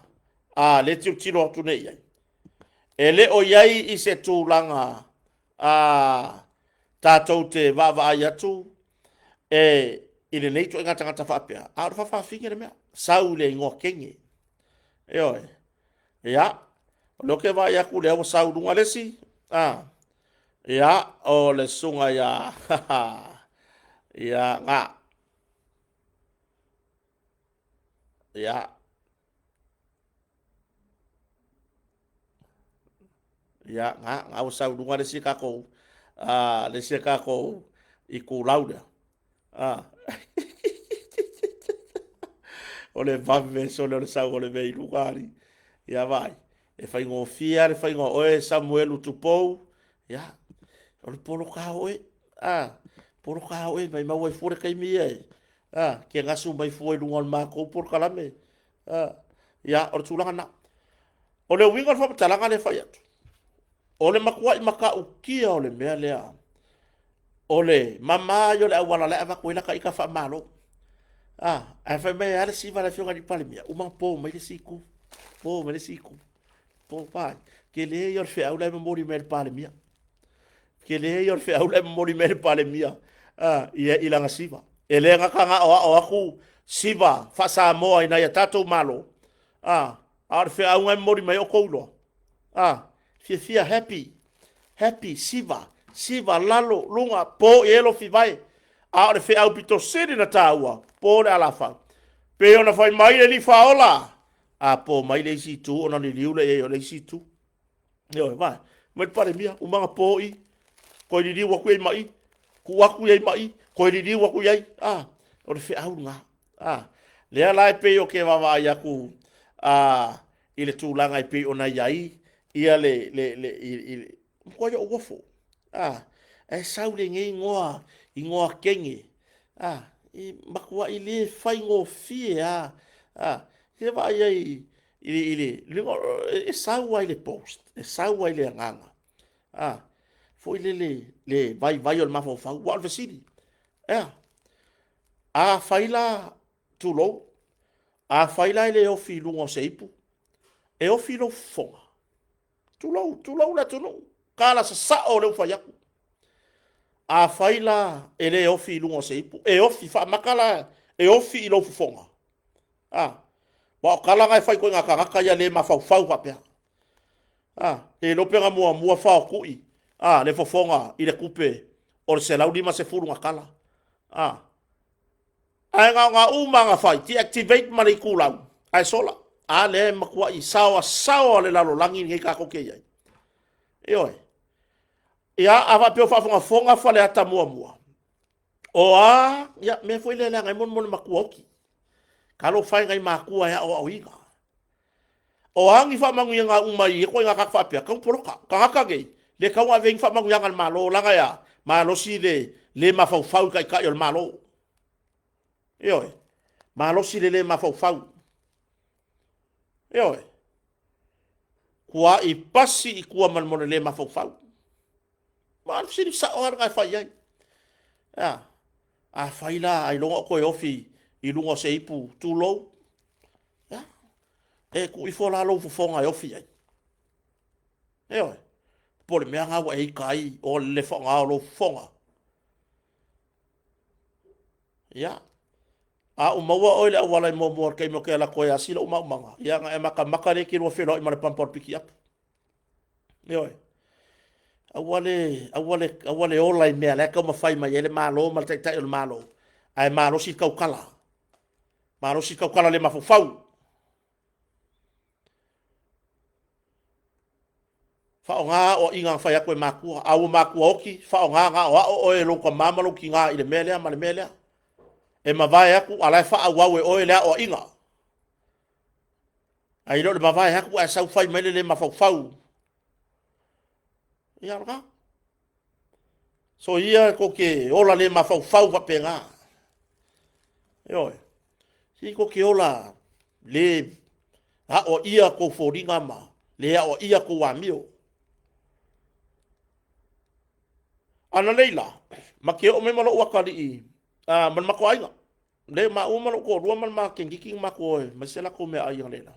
le tiu tiro atu ne iai. E le o iai i se tūlanga tātou te vava ai atu i le neito e ngā tangata whapea. A ora whawhinga mea. Sau le ingoa kenge. Eoi. Ia. Loke vai aku le awa sau runga lesi. Ia. O le sunga ia. Ia ngā. Ia. ya nga o sa dunga le sika ko le sika ko I ku lauda o le vave so le sa o le vei lugari ya vai e fai ngo fia le fai ngo oe Samuel tupou ya o le polo ka oe polo ka oe mai mau e fore kai mi e ke ngasu mai foi lunga ma ko por kalame ya o tulanga na o le winga fa talanga le fai atu o le makua I maka ukia o le mea lea o le mama yo le awala le ava koila ka ika fa malo ai fa me ale si va la fionga di palemia uma po mai le siku po mai le siku po pai ke le yo fe au le mori me palemia ke le yo fe au le mori me palemia ia ilanga siva e le nga kanga o aku siva fa sa mo ina ya tato malo ar fe au ngai mori mai o koulo fia happy siva lalo lunga po elo fi vai a le fe au pito siri na taua po le alafa pe ona fai mai le faola po mai le si tu ona le liu le le si tu yo vai mo pare mia o manga po I ko li wa ku mai ku wa ku mai ko li wa ku ai o le fe au nga le ala pe o ke va ya ku ile tu langa pe ona yai ia le ko yo wofo e saule ngi ngoa kenge I makua I le fai ngo fie ke va ai ile e saua ile post e saua ile nganga foi le vai o mafo fa wa vesidi faila tulo faila ile o fi lungo seipu e o fi lo fonga tulo la tulo kala sa o le fa yaku faila ele ofi lungo seipu e ofi fa makala e ofi I lo fonga ba kala ngai fai ko ngaka ya le mafau fa pe e lo pega mua fa ku I le fofonga I le kupe o se laudi ma se furu ngakala ai nga uma nga fai ti activate mari kulau ai sola le makua I sawa le lalo langi ngai ka ko ke ai oi ia ava pe fa fonga fa le ata mua ya me foi le ngai mon makuoki kalo fai ngai makua ya o inga ngi fa mangu nga umai ko nga ka fa pe ka poroka ka ge le ka wa veng fa mangu nga malo langa ya malo si le mafau kai yo malo oi malo si le mafau oi kua I pasi I kua man mon le mafau ma si sa o nga fa ai faila ai longo ko ofi I lungo seipu tu lo e ku I fola lo fonga ofi ai oi por me nga wa I kai o le fonga lo fonga o maua o le wala mo kai mo ke la ko ya silo manga ya nga e maka le ki ro felo I mara pampor piki up oi awale ola I mea le ka ma fai mai ele malo ma tai le malo ai malo si kaukala le mafufau fa nga o inga fai ko makua au makua oki fa nga o e lo ko mama lo ki nga I le mele ma le mele e ma vai aku ala fa au o le o inga ai lo ma vai aku ai sau fai mai le mafufau ia nga so ia ko ke ola le mafau va penga si ko ke ola le o ia ko foringa ma le o ia ko amio ana leila ma ke o me malo wakali man ma ko ainga le ma o malo ko ro man ma ke ngiki ma ko ma se la ko me ai leila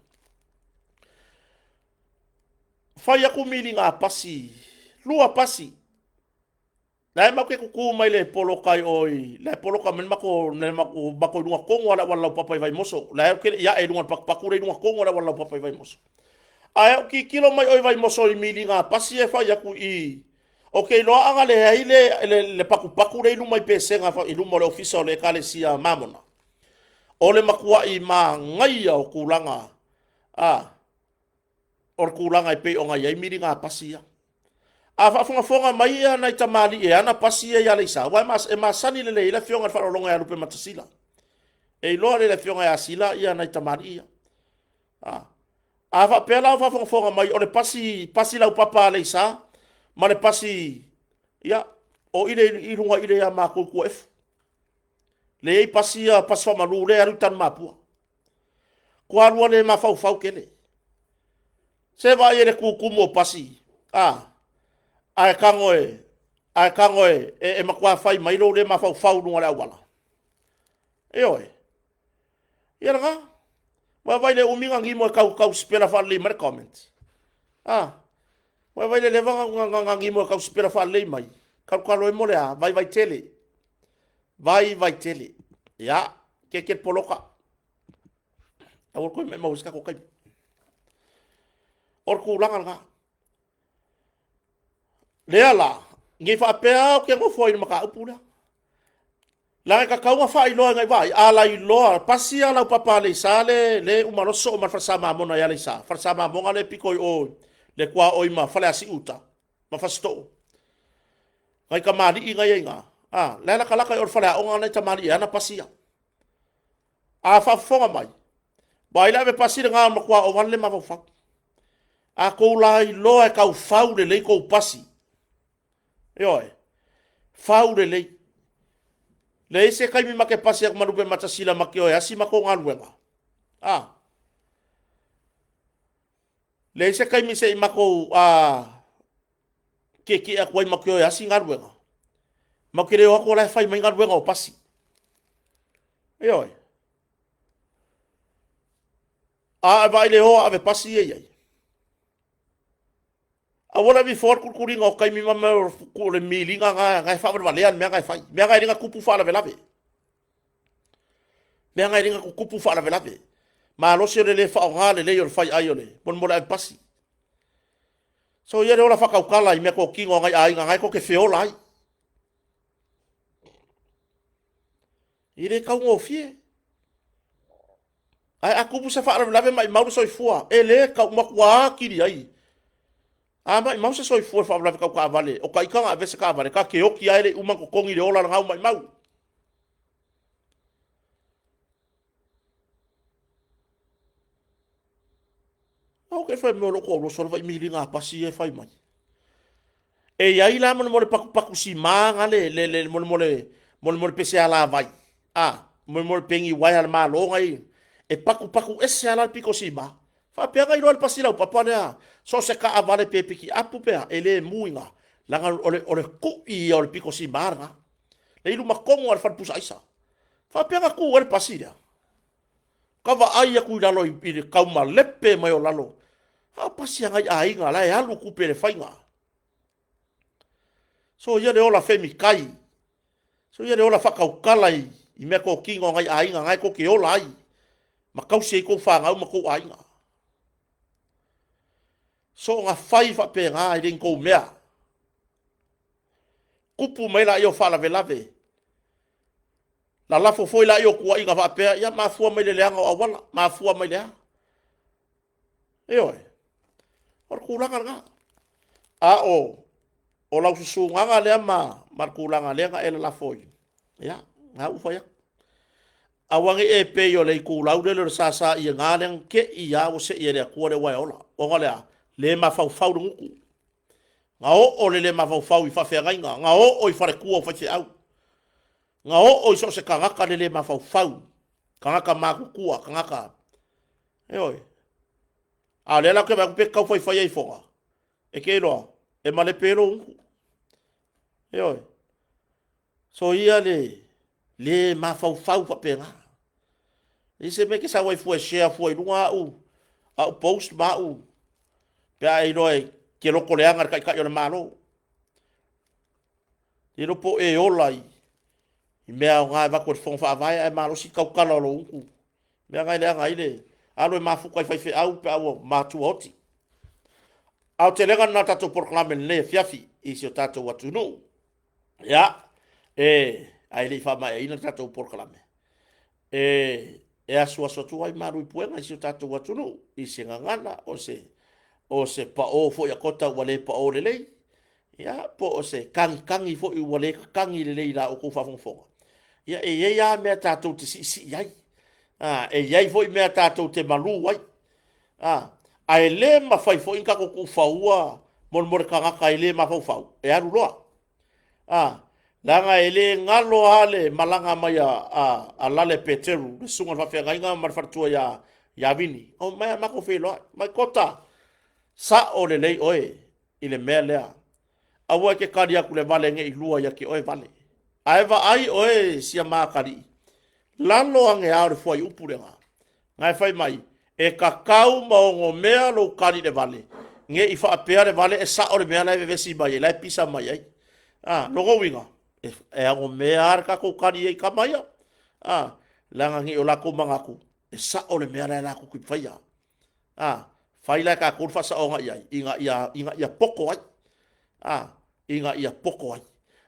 fa ya ko milinga pasi lua pasi na ma ke ku mai le polo kai oi le polo ka men mako ne mako lunga kongo wala papai vai moso la ke ya e lunga pakure lunga kongo wala papai vai moso ai ki kilo mai oi vai moso I milinga pasi e fa ya ku I okay lo anga le ai le pakure lunga mai pese nga fa lunga le ofisa le kale sia mamona ole makua I ma ngai o kulanga or kulanga I pe o ngai milinga pasi ya a fonga mai ia na tamali e ana pasi e ale sa wa mas e masani le le fionga fa longa ya lupe matasila e lo le fionga ya sila ia na tamali ia a fa pela fa fonga mai o le pasi la papa le sa ma le pasi ia o ile irunga ile ya ma ko f le pasi ia paso malu le aru tan mapua ko alu le ma fau kele se va ile ku mo pasi ai kangoe e makua fai mai lo le ma fau no la wala e oi ia nga wa vai le uminga ngi mo kau spela fa le mer comment wa vai le vanga ngi mo kau spela fa le mai kau lo mo le vai tele ya ke poloka awor ko me mo ska ko kai or ku langa nga le ala ngi fa pea ke ngo foi maka upula la ka ka fa ilo ngai vai ala ilo pasi ala papa le sale le umaro so ma fa sama mona ya le sa fa sama monga le piko o le kwa o ma fa le asi uta ma fa sto ngai ka mali ngai nga la kala ka or fa la o ngai ta mali ana pasi fa fonga mai bai la be pasi nga ma kwa o le ma fa ko la ilo e ka fa le ko pasi Oi. Faure le se kai mi make pasi ak marupe matasila make oi asi mako ngaluenga. Le se kai mi se mako ke ak wai make oi asi ngaluenga. Makire o ko la fai mai ngaluenga o pasi. Oi. Vai le ho ave pasi ei. Awala vi for kuringa o kai mi mama ko le milinga nga fa ba lean me nga fai me nga ringa kupu fa la velave me nga ringa kupu fa la velave ma lo se le fa nga le yo fai aiole bon mo la pasi so ye le ola fa ka kala i me ko kingo nga ai nga ko ke feola ai ire ka ngo fie ai akupu se fa la velave mai mau so fua ele ka mo kwa kiri ai mai mau se soi for fa bla ka vale o kai ka vese ka vale ka ke o ki ai uma ko kongi le ola nga mai mau o ke fa mo lo ko lo so vai mi linga pasi e fai mai e ai la mo le paku si manga le mo pese ala vai mo pengi wai al ma lo ngai e paku ese ala piko si ma fa pega i lo pasi la papa ne so se ka avale pepiki apu pea ele muinga langa ole ku i ole piko si marga le ilu makongo al fa pusa isa fa pega ku ole pasi ya ka va ai ku lalo i ka ma lepe mai o lalo ha pasi ngai ai nga la ya lu ku pele fainga so ye le ola femi kai so ye le ola fa ka kala i me ko kingo ngai ai nga ngai ko ke ola ai ma kau se ko fa nga ma ko ai nga so nga fai fa pe nga i ko mea kupu mai la yo fa la velave la lafo foi la yo ko inga fa pe ya ma fu mai le anga o wala ma fu mai le or kulanga nga o la su nga le ma kulanga le nga la foi ya nga u fa ya awangi e pe yo le kulau le sa i nga le ke i ya o se i le ko le wa ola o nga le ma fau nguku nga o le ma fau i fa fe nga o i fa le ku o fa au nga o so se kanga le ma fau kanga ma ku kanga le la ke ba pe ka foi fa fonga e ke lo e ma le pero nguku so ia le ma fau fa pe nga ise me ke sa wai fu share fu i lunga a post ma pe ai noi ke lo koleanga ka yo malo i no po e olai i mea nga va ko fon fa vai ai malo si ka kala lo unku mea nga le nga ile alo ma fu kai fai au pe au ma tu oti au te lenga na tato proclame le fiafi i si tato watu no ya ai le fa mai ina tato proclame e asua so tu ai maru i puenga i si tato watu no i se ngana o se pa o fo ya kota wale pa o le ya po o se kangi fo i wale kangi le leila o ko fa fonga ya e ya me tatou te si yai e yai fo i me tatou te malu wai ai le ma fai fo inka ko ku faua mor kanga kai le ma fau e aru loa langa ele ngalo ale malanga mai a lale peteru le sunga fa fenga inga mar fartua ya vini o mai ma ko felo mai kota sa o le lei oe ile melea awa ke karia ku le vale nge ilua ya ke oe vale aiva ai oe sia ma kari lalo ange aure foi upurenga ngai fai mai e kakau maongo mea lo kari le vale nge ifa apea le vale e sa o le mea lai vesi mai lai pisa mai ai logo winga e ango mea arka ko kari e kamaya langa ngi o lako mangaku e sa o le mea lai lako kui faya fai lai ka kurfa sa o ngai inga ia poko ai inga ia poko ai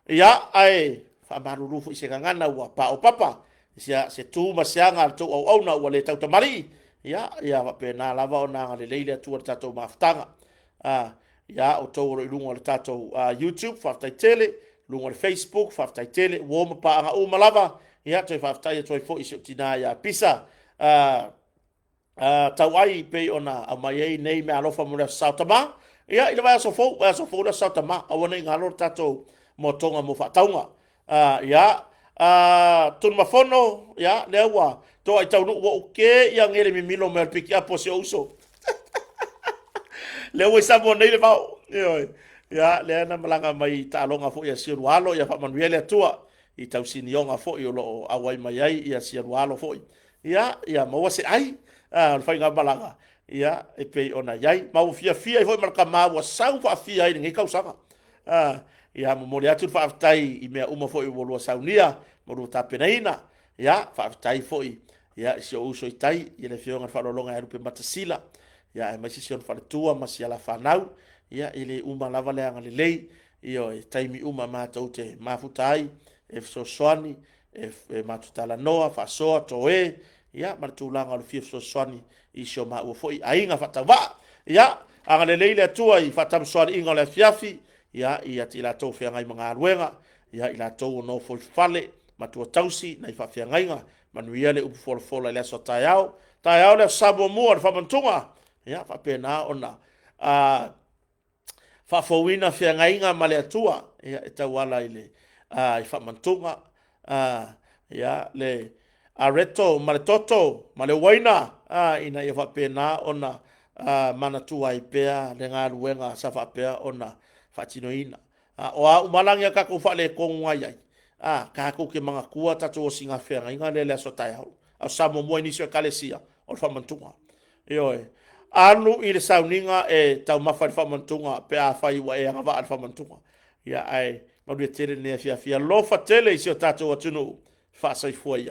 ia ai fa maruru fu se ngana wa pa o papa sia se tu masianga to au na wale tau tamari ia va pe na lava ona le leile tu tato maftanga ia o to ro lungo le tato YouTube fa tai tele lungo le Facebook fa tai tele wo ma pa nga o malava ia to fa tai to fo iso tina ya pisa tau ai pe ona a mai nei me alofa mo le sautama ia ile vai so fo le sautama a wona ngalo tato mo tonga mo fa taunga ia tun mafono ya lewa to ai tau no o ke ia ngere mi milo mer piki apo se uso lewa sa mo nei le ba ya le na malanga mai ta longa fo ia siru alo ia fa manuele tua i tau sinionga fo i lo awai mai ai ia siru alo fo ia mo se ai fa nga malanga ia e pe ona yai mau fia i fo marka ma wa sau fa fia i ngai kausanga ia mo le atu fa tai i me uma fo i wo saunia mo ru tapenaina ia fa tai fo ia si o so tai i le fionga fa longa e pe matasila ia e mai si on fa tua ma si ala fa nau ia ile uma lava le anga le lei io e tai mi uma ma tau te mafutai e so soani e matutala noa fa soa to ia martulanga le fio so soani i so ma o foi ainga fa tava ia anga le lei le tua i fa tam soani inga le fiafi ia tila to fe ngai manga ruenga ia ila to no foi fale matua tausi na i fa fe ngai nga manuia le upu fola le so taiao le sabo mo fa mantunga ia fa pena ona fa fowina fe ngai nga male tua ia eta wala ile i fa mantunga ia le areto male toto male waina ina ia fa pena ona mana tua i pea le ngā ruenga sa fa pea ona fatinoina o a umalangia ka ko fa le konga ai ka ko ke manga kua tatu o singa fenga inga le so tai au samo mo inisio kalesia o fa mantunga anu i le sauninga e tau mafa fa mantunga pe a fai wa e ngava fa mantunga ia ai ma du tele ne fia lo fa tele isio tatu o tunu fa sai foi